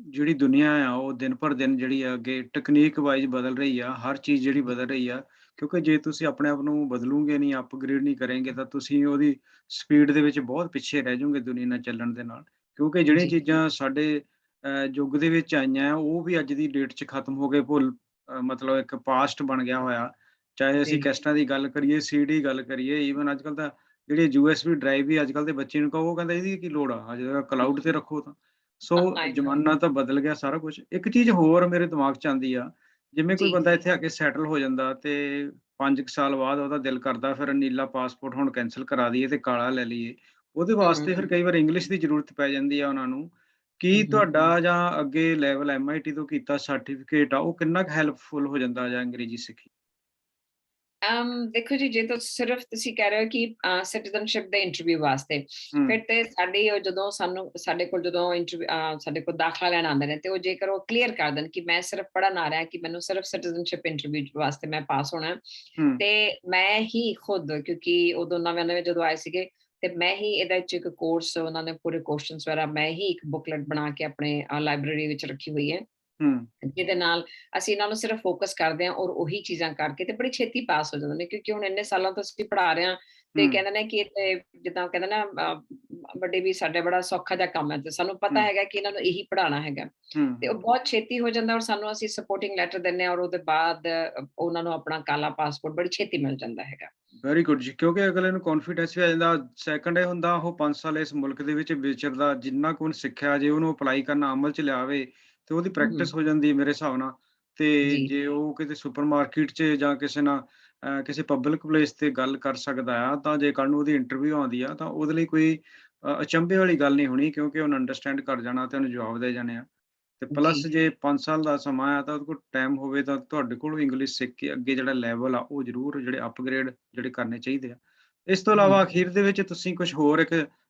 ਜਿਹੜੀ ਦੁਨੀਆ ਆ ਉਹ ਦਿਨ ਪਰ ਦਿਨ ਜਿਹੜੀ ਆ ਅੱਗੇ ਟੈਕਨੀਕ ਵਾਈਜ਼ ਬਦਲ ਰਹੀ ਆ, ਹਰ ਚੀਜ਼ ਜਿਹੜੀ ਬਦਲ ਰਹੀ ਆ, ਕਿਉਂਕਿ ਜੇ ਤੁਸੀਂ ਆਪਣੇ ਆਪ ਨੂੰ ਬਦਲੋਗੇ ਨਹੀਂ, ਅਪਗ੍ਰੇਡ ਨਹੀਂ ਕਰੇਂਗੇ ਤਾਂ ਤੁਸੀਂ ਉਹਦੀ ਸਪੀਡ ਦੇ ਵਿੱਚ ਬਹੁਤ ਪਿੱਛੇ ਰਹਿ ਜਾਓਗੇ ਦੁਨੀਆ ਨਾਲ ਚੱਲਣ ਦੇ ਨਾਲ। ਕਿਉਂਕਿ ਜਿਹੜੀਆਂ ਜੀ ਚੀਜ਼ਾਂ ਸਾਡੇ ਯੁੱਗ ਦੇ ਵਿੱਚ ਆਈਆਂ, ਉਹ ਵੀ ਅੱਜ ਦੀ ਡੇਟ 'ਚ ਖਤਮ ਹੋ ਗਏ, ਮਤਲਬ ਇੱਕ ਪਾਸਟ ਬਣ ਗਿਆ ਹੋਇਆ। ਚਾਹੇ ਅਸੀਂ ਜੀ ਕੈਸਟਾਂ ਦੀ ਗੱਲ ਕਰੀਏ, CD ਗੱਲ ਕਰੀਏ, ਈਵਨ ਅੱਜ-ਕੱਲ੍ਹ ਤਾਂ ਜਿਹੜੀ USB ਡਰਾਈਵ ਵੀ ਅੱਜ-ਕੱਲ੍ਹ ਦੇ ਬੱਚੇ ਨੂੰ ਕਹੋ, ਉਹ ਕਹਿੰਦਾ ਇਹਦੀ ਕੀ ਲੋੜ ਆ, ਹਜੇ ਕਲਾਊਡ ਤੇ ਰੱਖੋ ਤਾਂ। ਸੋ ਆਈ ਨੋ ਜ਼ਮਾਨਾ ਤਾਂ ਬਦਲ ਗਿਆ ਸਾਰਾ ਕੁਛ। ਇੱਕ ਚੀਜ਼ ਹੋਰ ਮੇਰੇ ਦਿਮਾਗ 'ਚ ਆਉਂਦੀ ਆ, ਜਿਵੇਂ ਕੋਈ ਜੀ ਬੰਦਾ ਇੱਥੇ ਆ ਕੇ ਸੈਟਲ ਹੋ ਜਾਂਦਾ ਤੇ 5 ਕੁ ਸਾਲ ਬਾਅਦ ਉਹਦਾ ਦਿਲ ਕਰਦਾ ਫਿਰ ਨੀਲਾ ਪਾਸਪੋਰਟ ਹੁਣ ਕੈਂਸਲ ਕਰਾ ਦਈਏ ਤੇ ਕਾਲਾ ਲੈ ਲਈਏ। ਉਹਦੇ ਵਾਸਤੇ ਫਿਰ ਹਮ ਕਈ ਵਾਰ ਇੰਗਲਿਸ਼ ਦੀ ਜ਼ਰੂਰਤ ਪੈ ਜਾਂਦੀ ਆ ਉਹਨਾਂ ਨੂੰ। ਕੀ ਹਮ ਤੁਹਾਡਾ ਜਾਂ ਅੱਗੇ ਲੈਵਲ MIT ਤੋਂ ਕੀਤਾ ਸਰਟੀਫਿਕੇਟ ਆ, ਉਹ ਕਿੰਨਾ ਕੁ ਹੈਲਪਫੁਲ ਹੋ ਜਾਂਦਾ ਜਾਂ ਅੰਗਰੇਜ਼ੀ ਸਿੱਖੀ? ਦੇਖੋ ਜੀ ਜੇ ਤਾਂ ਸਿਰਫ ਤੁਸੀਂ ਕਹਿ ਰਹੇ ਹੋ ਕਿ ਸਿਟੀਜ਼ਨਸ਼ਿਪ ਦੇ ਇੰਟਰਵਿਊ ਵਾਸਤੇ ਹੂੰ, ਫਿਰ ਤੇ ਸਾਡੀ ਉਹ ਜਦੋਂ ਸਾਡੇ ਕੋਲ ਜਦੋਂ ਇੰਟਰਵਿਊ ਸਾਡੇ ਕੋਲ ਦਾਖਲਾ ਲੈਣ ਆਉਂਦੇ ਨੇ ਤੇ ਉਹ ਜੇਕਰ ਉਹ ਕਲੀਅਰ ਕਰ ਦੇਣ ਕਿ ਮੈਂ ਸਿਰਫ ਪੜ੍ਹਨ ਆ ਰਿਹਾ ਕਿ ਮੈਨੂੰ ਸਿਰਫ ਸਿਟੀਜ਼ਨਸ਼ਿਪ ਇੰਟਰਵਿਊ ਵਾਸਤੇ ਮੈਂ ਪਾਸ ਹੋਣਾ ਹੂੰ, ਤੇ ਮੈਂ ਹੀ ਖੁਦ ਕਿਉਂਕਿ ਉਦੋਂ ਨਵੇਂ ਨਵੇਂ ਜਦੋਂ ਆਏ ਸੀਗੇ ਤੇ ਮੈਂ ਹੀ ਇਹਦਾ ਚ ਇੱਕ ਕੋਰਸ ਉਹਨਾਂ ਨੇ ਪੂਰੇ ਕੁਐਸਚਨਸ ਵਗੈਰਾ ਮੈਂ ਹੀ ਇੱਕ ਬੁਕਲੇਟ ਬਣਾ ਕੇ ਆਪਣੇ ਲਾਇਬ੍ਰੇਰੀ ਵਿੱਚ ਰੱਖੀ ਹੋਈ ਹੈ ਹੂੰ, ਜਿਹਦੇ ਨਾਲ ਅਸੀਂ ਇਹਨਾਂ ਨੂੰ ਸਿਰਫ ਫੋਕਸ ਕਰਦੇ ਹਾਂ ਔਰ ਉਹੀ ਚੀਜ਼ਾਂ ਕਰਕੇ ਤੇ ਬੜੀ ਛੇਤੀ ਪਾਸ ਹੋ ਜਾਂਦੇ ਨੇ ਕਿਉਂਕਿ ਹੁਣ ਇੰਨੇ ਸਾਲਾਂ ਤੋਂ ਅਸੀਂ ਪੜ੍ਹਾ ਰਹੇ ਹਾਂ ਤੇ ਹੂੰ, ਕਹਿੰਦੇ ਨੇ ਕਿ ਜਿੱਦਾਂ ਕਹਿੰਦੇ ਨਾ ਵੱਡੇ ਵੀ ਸਾਡੇ ਬੜਾ ਸੌਖਾ ਜਿਹਾ ਕੰਮ ਹੈ ਤੇ ਸਾਨੂੰ ਪਤਾ ਹੂੰ, ਹੈਗਾ ਕਿ ਇਹਨਾਂ ਨੂੰ ਇਹੀ ਪੜ੍ਹਾਉਣਾ ਹੈਗਾ ਹੂੰ, ਤੇ ਉਹ ਬਹੁਤ ਛੇਤੀ ਹੋ ਜਾਂਦਾ ਔਰ ਸਾਨੂੰ ਅਸੀਂ ਸਪੋਰਟਿੰਗ ਲੈਟਰ ਦਿੰਦੇ ਹਾਂ ਔਰ ਉਹਦੇ ਬਾਅਦ ਉਹਨਾਂ ਨੂੰ ਆਪਣਾ ਕਾਲਾ ਪਾਸਪੋਰਟ ਬੜੀ ਛੇਤੀ ਮਿਲ ਜਾਂਦਾ ਹੈਗਾ। ਵੈਰੀ ਗੁੱਡ ਜੀ, ਕਿਉਂਕਿ ਅਗਲੇ ਨੂੰ ਕੌਨਫੀਡੈਂਸ ਵੀ ਆ ਜਾਂਦਾ। ਸੈਕੰਡ ਇਹ ਹੁੰਦਾ ਉਹ 5 ਸਾਲ ਇਸ ਮੁਲਕ ਦੇ ਵਿੱਚ ਵਿਚਰਦਾ, ਜਿੰਨਾ ਕੁ ਉਹਨੇ ਸਿੱਖਿਆ ਜੇ ਉਹਨੂੰ ਅਪਲਾਈ ਕਰਨਾ ਅਮਲ 'ਚ ਲਿਆਵੇ ਤੇ ਉਹਦੀ ਹਮ, ਪ੍ਰੈਕਟਿਸ ਹੋ ਜਾਂਦੀ ਹੈ ਮੇਰੇ ਹਿਸਾਬ ਨਾਲ। ਤੇ ਜੀ ਜੇ ਉਹ ਕਿਤੇ ਸੁਪਰਮਾਰਕੀਟ 'ਚ ਜਾਂ ਕਿਸੇ ਨਾਲ ਕਿਸੇ ਪਬਲਿਕ ਪਲੇਸ ਤੇ ਗੱਲ ਕਰ ਸਕਦਾ ਆ, ਤਾਂ ਜੇ ਕੱਲ੍ਹ ਨੂੰ ਉਹਦੀ ਇੰਟਰਵਿਊ ਆਉਂਦੀ ਆ ਤਾਂ ਉਹਦੇ ਲਈ ਕੋਈ ਅਚੰਭੇ ਵਾਲੀ ਗੱਲ ਨਹੀਂ ਹੋਣੀ, ਕਿਉਂਕਿ ਉਹਨੇ ਅੰਡਰਸਟੈਂਡ ਕਰ ਜਾਣਾ ਤੇ ਉਹਨੂੰ ਜਵਾਬ ਦੇ ਜਾਣੇ ਆ। ਤੇ ਜੀ, ਪਲੱਸ ਜੇ 5 ਸਾਲ ਦਾ ਸਮਾਂ ਆ ਤਾਂ ਉਹਦੇ ਕੋਲ ਟਾਈਮ ਹੋਵੇ ਤਾਂ ਤੁਹਾਡੇ ਕੋਲ ਇੰਗਲਿਸ਼ ਸਿੱਖ ਕੇ ਅੱਗੇ ਜਿਹੜਾ ਲੈਵਲ ਆ ਉਹ ਜ਼ਰੂਰ ਜਿਹੜੇ ਅਪਗ੍ਰੇਡ ਜਿਹੜੇ ਕਰਨੇ ਚਾਹੀਦੇ ਆ। ਇਸ ਤੋਂ ਇਲਾਵਾ ਬਿਲਕੁਲ। ਅਖੀਰ ਦੇ ਵਿੱਚ ਤੁਸੀਂ ਕੁਝ ਹੋਰ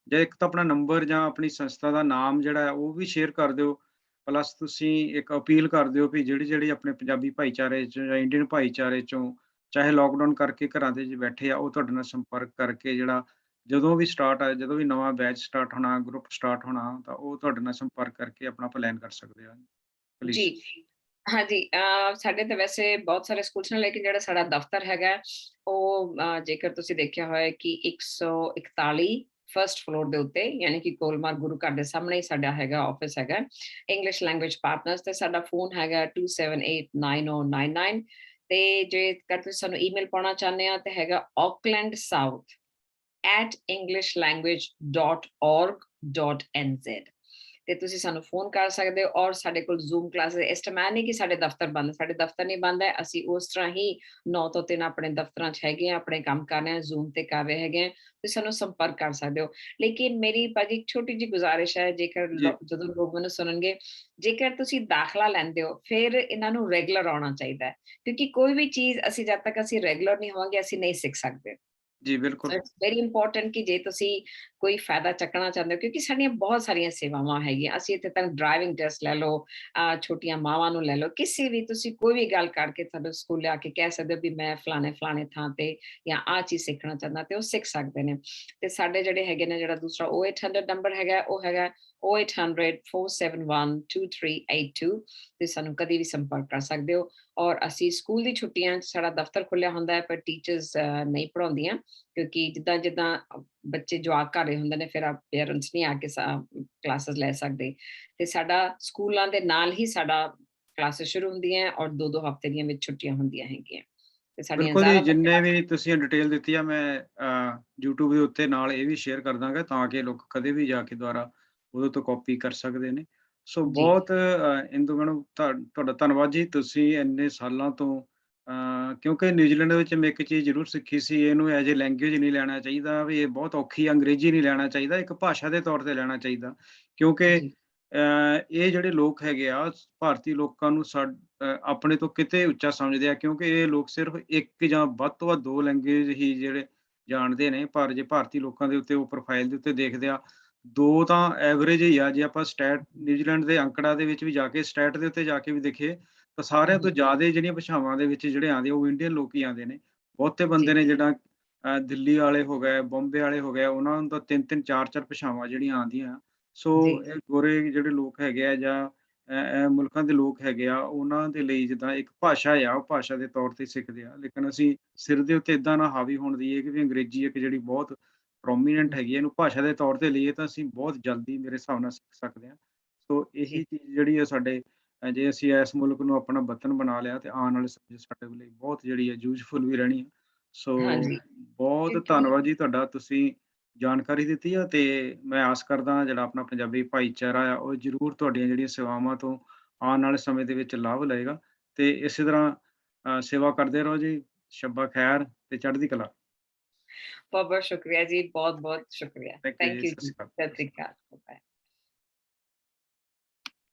ਜਾਂ ਇੱਕ ਤਾਂ ਆਪਣਾ ਨੰਬਰ ਜਾਂ ਆਪਣੀ ਸੰਸਥਾ ਦਾ ਨਾਮ ਜਿਹੜਾ ਹੈ ਉਹ ਵੀ ਸ਼ੇਅਰ ਕਰ ਦਿਓ। ਪਲੱਸ ਤੁਸੀਂ ਇੱਕ ਅਪੀਲ ਕਰ ਦਿਓ ਵੀ ਜਿਹੜੀ ਆਪਣੇ ਪੰਜਾਬੀ ਭਾਈਚਾਰੇ 'ਚ ਜਾਂ ਇੰਡੀਅਨ ਭਾਈਚਾਰੇ 'ਚੋਂ ਚਾਹੇ ਲੋਕਡਾਊਨ ਕਰਕੇ ਘਰਾਂ ਦੇ ਵਿੱਚ ਬੈਠੇ ਆ, ਉਹ ਤੁਹਾਡੇ ਨਾਲ ਸੰਪਰਕ ਕਰਕੇ ਜਿਹੜਾ ਜਦੋਂ ਵੀ ਨਵਾਂ ਬੈਚ ਸਟਾਰਟ ਹੋਣਾ, ਗਰੁੱਪ ਸਟਾਰਟ ਹੋਣਾ, ਤਾਂ ਉਹ ਤੁਹਾਡੇ ਨਾਲ ਸੰਪਰਕ ਕਰਕੇ ਆਪਣਾ ਪਲਾਨ ਕਰ ਸਕਦੇ ਆ। ਜੀ, ਪਲੀਜ਼। ਹਾਂਜੀ, ਸਾਡੇ ਤਾਂ ਵੈਸੇ ਬਹੁਤ ਸਾਰੇ ਸਕੂਲਸ ਨੇ, ਲੇਕਿਨ ਜਿਹੜਾ ਸਾਡਾ ਦਫ਼ਤਰ ਹੈਗਾ, ਉਹ ਜੇਕਰ ਤੁਸੀਂ ਦੇਖਿਆ ਹੋਇਆ ਕਿ 141 ਫਰਸਟ ਫਲੋਰ ਦੇ ਉੱਤੇ, ਯਾਨੀ ਕਿ ਕੋਲਮਾਰ ਗੁਰੂ ਘਰ ਦੇ ਸਾਹਮਣੇ ਹੀ ਸਾਡਾ ਹੈਗਾ ਆਫਿਸ ਹੈਗਾ, ਇੰਗਲਿਸ਼ ਲੈਂਗੁਏਜ ਪਾਰਟਨਰਸ, ਤੇ ਸਾਡਾ ਫੋਨ ਹੈਗਾ 27890999, ਤੇ ਜੇਕਰ ਤੁਸੀਂ ਸਾਨੂੰ ਈਮੇਲ ਪਾਉਣਾ ਚਾਹੁੰਦੇ ਆ ਤੇ ਹੈਗਾ aucklandsouth@englishlanguage.org.nz, ਤੇ ਤੁਸੀਂ ਸਾਨੂੰ ਫੋਨ ਕਰ ਸਕਦੇ ਹੋ। ਔਰ ਸਾਡੇ ਕੋਲ ਜ਼ੂਮ ਕਲਾਸਿਸ, ਇਸ ਟਾਈਮ ਇਹ ਨਹੀਂ ਕਿ ਸਾਡੇ ਦਫ਼ਤਰ ਬੰਦ, ਸਾਡੇ ਦਫ਼ਤਰ ਨਹੀਂ ਬੰਦ ਹੈ, ਅਸੀਂ ਉਸ ਤਰ੍ਹਾਂ ਹੀ 9 ਤੋਂ 3 ਆਪਣੇ ਦਫ਼ਤਰਾਂ 'ਚ ਹੈਗੇ ਆ, ਆਪਣੇ ਕੰਮ ਕਰ ਰਹੇ ਹਾਂ, ਜ਼ੂਮ ਤੇ ਕਰ ਰਹੇ ਹੈਗੇ ਆ, ਤੁਸੀਂ ਸਾਨੂੰ ਸੰਪਰਕ ਕਰ ਸਕਦੇ ਹੋ। ਲੇਕਿਨ ਮੇਰੀ ਭਾਜੀ ਇੱਕ ਛੋਟੀ ਜਿਹੀ ਗੁਜ਼ਾਰਿਸ਼ ਹੈ, ਜੇਕਰ ਜੀ, ਜਦੋਂ ਲੋਕ ਮੈਨੂੰ ਸੁਣਨਗੇ, ਜੇਕਰ ਤੁਸੀਂ ਦਾਖਲਾ ਲੈਂਦੇ ਹੋ, ਫਿਰ ਇਹਨਾਂ ਨੂੰ ਰੈਗੂਲਰ ਆਉਣਾ ਚਾਹੀਦਾ ਹੈ, ਕਿਉਂਕਿ ਕੋਈ ਵੀ ਚੀਜ਼ ਅਸੀਂ ਜਦ ਤੱਕ ਅਸੀਂ ਰੈਗੂਲਰ ਨਹੀਂ ਹੋਵਾਂਗੇ, ਅਸੀਂ ਨਹੀਂ ਸਿੱਖ ਸਕਦੇ। ਜੀ ਸੋ ਬਿਲਕੁਲ। ਇਟਸ ਵੈਰੀ ਇੰਪੋਰਟੈਂਟ ਕਿ ਜੇ ਤੁਸੀਂ ਕੋਈ ਫਾਇਦਾ ਚੱਕਣਾ ਚਾਹੁੰਦੇ ਹੋ, ਕਿਉਂਕਿ ਸਾਡੀਆਂ ਬਹੁਤ ਸਾਰੀਆਂ ਸੇਵਾਵਾਂ ਹੈਗੀਆਂ, ਅਸੀਂ ਇੱਥੇ ਤੱਕ ਡਰਾਈਵਿੰਗ ਟੈਸਟ ਲੈ ਲਓ, ਛੋਟੀਆਂ ਮਾਵਾਂ ਨੂੰ ਲੈ ਲਓ, ਕਿਸੇ ਵੀ ਤੁਸੀਂ ਕੋਈ ਵੀ ਗੱਲ ਕਰਕੇ ਸਾਡੇ ਸਕੂਲ ਆ ਕੇ ਕਹਿ ਸਕਦੇ ਹੋ ਵੀ ਮੈਂ ਫਲਾਣੇ ਥਾਂ ਤੇ ਜਾਂ ਆਹ ਚੀਜ਼ ਸਿੱਖਣਾ ਚਾਹੁੰਦਾ, ਤੇ ਉਹ ਸਿੱਖ ਸਕਦੇ ਨੇ। ਤੇ ਸਾਡੇ ਜਿਹੜੇ ਹੈਗੇ ਨੇ, ਜਿਹੜਾ ਦੂਸਰਾ 0800 ਨੰਬਰ ਹੈਗਾ, ਉਹ ਹੈਗਾ 0800-471-2382, ਤੇ ਸਾਨੂੰ ਕਦੀ ਵੀ ਸੰਪਰਕ ਕਰ ਸਕਦੇ ਹੋ। ਔਰ ਅਸੀਂ ਸਕੂਲ ਦੀ ਛੁੱਟੀਆਂ 'ਚ ਸਾਡਾ ਦਫ਼ਤਰ ਖੁੱਲਿਆ ਹੁੰਦਾ ਹੈ, ਪਰ ਟੀਚਰਸ ਨਹੀਂ ਪੜ੍ਹਾਉਂਦੀਆਂ, ਕਿਉਂਕਿ ਜਿੱਦਾਂ ਬੱਚੇ ਜਵਾਕ ਘਰ ਰਹੇ ਹੁੰਦੇ ਨੇ, ਫਿਰ ਪੇਰੈਂਟਸ ਨਹੀਂ ਆ ਕੇ ਕਲਾਸਿਸ ਲੈ ਸਕਦੇ, ਤੇ ਸਾਡਾ ਸਕੂਲਾਂ ਦੇ ਨਾਲ ਹੀ ਸਾਡਾ ਕਲਾਸਿਸ ਸ਼ੁਰੂ ਹੁੰਦੀਆਂ, ਔਰ 2-2 ਹਫ਼ਤੇ ਦੀਆਂ ਵਿੱਚ ਛੁੱਟੀਆਂ ਹੁੰਦੀਆਂ ਹੈਗੀਆਂ, ਤੇ ਸਾਡੀਆਂ ਬਿਲਕੁਲ ਜੀ, ਜ਼ਿਆਦਾਤਰ ਜਿੰਨੇ ਕਲਾਸਿਸ। ਵੀ ਤੁਸੀਂ ਡਿਟੇਲ ਦਿੱਤੀ ਆ, ਮੈਂ YouTube ਦੇ ਉੱਤੇ ਨਾਲ ਇਹ ਵੀ ਸ਼ੇਅਰ ਕਰ ਦਾਂਗਾ ਤਾਂ ਕਿ ਲੋਕ ਕਦੇ ਵੀ ਜਾ ਕੇ ਦੁਬਾਰਾ ਉਹਦੇ ਤੋਂ ਕਾਪੀ ਕਰ ਸਕਦੇ ਨੇ। ਸੋ ਜੀ, ਬਹੁਤ ਇੰਦੂ ਮੈਡਮ ਤੁਹਾਡਾ ਧੰਨਵਾਦ ਜੀ। ਤੁਸੀਂ ਇੰਨੇ ਸਾਲਾਂ ਤੋਂ ਕਿਉਂਕਿ ਨਿਊਜ਼ੀਲੈਂਡ ਵਿੱਚ ਮੈਂ ਇੱਕ ਚੀਜ਼ ਜ਼ਰੂਰ ਸਿੱਖੀ ਸੀ, ਇਹਨੂੰ ਐਜ਼ ਏ ਲੈਂਗੁਏਜ ਨਹੀਂ ਲੈਣਾ ਚਾਹੀਦਾ ਵੀ ਇਹ ਬਹੁਤ ਔਖੀ ਆ, ਅੰਗਰੇਜ਼ੀ ਨਹੀਂ ਲੈਣਾ ਚਾਹੀਦਾ, ਇੱਕ ਭਾਸ਼ਾ ਦੇ ਤੌਰ ਤੇ ਲੈਣਾ ਚਾਹੀਦਾ। ਕਿਉਂਕਿ ਜੀ, ਇਹ ਜਿਹੜੇ ਲੋਕ ਹੈਗੇ ਆ, ਭਾਰਤੀ ਲੋਕਾਂ ਨੂੰ ਆਪਣੇ ਤੋਂ ਕਿਤੇ ਉੱਚਾ ਸਮਝਦੇ ਆ, ਕਿਉਂਕਿ ਇਹ ਲੋਕ ਸਿਰਫ ਇੱਕ ਜਾਂ ਵੱਧ ਤੋਂ ਵੱਧ 2 ਲੈਂਗੁਏਜ ਹੀ ਜਿਹੜੇ ਜਾਣਦੇ ਨੇ। ਪਰ ਜੇ ਭਾਰਤੀ ਲੋਕਾਂ ਦੇ ਉੱਤੇ ਉਹ ਪ੍ਰੋਫਾਈਲ ਦੇ ਉੱਤੇ ਦੇਖਦੇ ਆ, 2 ਤਾਂ ਐਵਰੇਜ ਹੀ ਆ। ਜੇ ਆਪਾਂ ਨਿਊਜ਼ੀਲੈਂਡ ਦੇ ਅੰਕੜਾ ਦੇ ਵਿੱਚ ਵੀ ਜਾ ਕੇ ਸਟੈਟ ਦੇ ਉੱਤੇ ਜਾ ਕੇ ਵੀ ਦੇਖੀਏ, ਤਾਂ ਸਾਰਿਆਂ ਤੋਂ ਜੀ, ਜ਼ਿਆਦਾ ਜਿਹੜੀਆਂ ਭਾਸ਼ਾਵਾਂ ਦੇ ਵਿੱਚ ਜਿਹੜੇ ਆਉਂਦੇ, ਉਹ ਇੰਡੀਅਨ ਲੋਕ ਹੀ ਆਉਂਦੇ ਨੇ। ਬਹੁਤੇ ਬੰਦੇ ਜੀ, ਨੇ ਜਿਹੜਾ ਦਿੱਲੀ ਵਾਲੇ ਹੋ ਗਏ, ਬੰਬੇ ਵਾਲੇ ਹੋ ਗਏ, ਉਹਨਾਂ ਨੂੰ ਤਾਂ 3-3 4-4 ਭਾਸ਼ਾਵਾਂ ਜਿਹੜੀਆਂ ਆਉਂਦੀਆਂ। ਸੋ ਜੀ, ਇਹ ਗੋਰੇ ਜਿਹੜੇ ਲੋਕ ਹੈਗੇ ਆ ਜਾਂ ਮੁਲਕਾਂ ਦੇ ਲੋਕ ਹੈਗੇ ਆ, ਉਹਨਾਂ ਦੇ ਲਈ ਜਿੱਦਾਂ ਇੱਕ ਭਾਸ਼ਾ ਆ, ਉਹ ਭਾਸ਼ਾ ਦੇ ਤੌਰ ਤੇ ਸਿੱਖਦੇ ਆ। ਲੇਕਿਨ ਅਸੀਂ ਸਿਰ ਦੇ ਉੱਤੇ ਏਦਾਂ ਨਾ ਹਾਵੀ ਹੋਣ ਦੇਈਏ ਕਿ ਵੀ ਅੰਗਰੇਜ਼ੀ ਇੱਕ ਜਿਹੜੀ ਬਹੁਤ ਪ੍ਰੋਮੀਨੈਂਟ ਹੈਗੀ ਹੈ, ਇਹਨੂੰ ਭਾਸ਼ਾ ਦੇ ਤੌਰ ਤੇ ਲਈਏ ਤਾਂ ਅਸੀਂ ਬਹੁਤ ਜਲਦੀ ਮੇਰੇ ਹਿਸਾਬ ਨਾਲ ਸਿੱਖ ਸਕਦੇ ਹਾਂ। ਸੋ ਜੀ, ਇਹੀ ਚੀਜ਼ ਜਿਹੜੀ ਆ ਸਾਡੇ ਜੇ ਅਸੀਂ ਇਸ ਮੁਲਕ ਨੂੰ ਆਪਣਾ ਵਤਨ ਬਣਾ ਲਿਆ ਤੇ ਆਉਣ ਵਾਲੇ ਸਮੇਂ 'ਚ ਸਾਡੇ ਲਈ ਬਹੁਤ ਜਿਹੜੀ ਹੈ ਯੂਜਫੁਲ ਵੀ ਰਹਿਣੀ ਆ। ਸੋ ਹਾਂਜੀ, ਬਹੁਤ ਕਿਉਂਕਿ ਧੰਨਵਾਦ ਜੀ ਤੁਹਾਡਾ, ਤੁਸੀਂ ਜਾਣਕਾਰੀ ਦਿੱਤੀ ਆ, ਤੇ ਮੈਂ ਆਸ ਕਰਦਾ ਹਾਂ ਜਿਹੜਾ ਆਪਣਾ ਪੰਜਾਬੀ ਭਾਈਚਾਰਾ ਆ, ਉਹ ਜ਼ਰੂਰ ਤੁਹਾਡੀਆਂ ਜਿਹੜੀਆਂ ਸੇਵਾਵਾਂ ਤੋਂ ਆਉਣ ਵਾਲੇ ਸਮੇਂ ਦੇ ਵਿੱਚ ਲਾਭ ਲਏਗਾ, ਤੇ ਇਸੇ ਤਰ੍ਹਾਂ ਸੇਵਾ ਕਰਦੇ ਰਹੋ ਜੀ। ਸ਼ੱਬਾ ਖੈਰ ਤੇ ਚੜ੍ਹਦੀ ਕਲਾ। ਬਹੁਤ ਬਹੁਤ ਸ਼ੁਕਰੀਆ ਜੀ, ਬਹੁਤ ਬਹੁਤ ਸ਼ੁਕਰੀਆ, ਥੈਂਕ ਯੂ ਜੀ। ਥੈਂਕ ਯੂ ਸਤਿ ਜੀ, ਸ਼੍ਰੀ ਸਤਿ ਅਕਾਲ। ਸ੍ਰੀ ਅਕਾਲ, ਬਾਏ।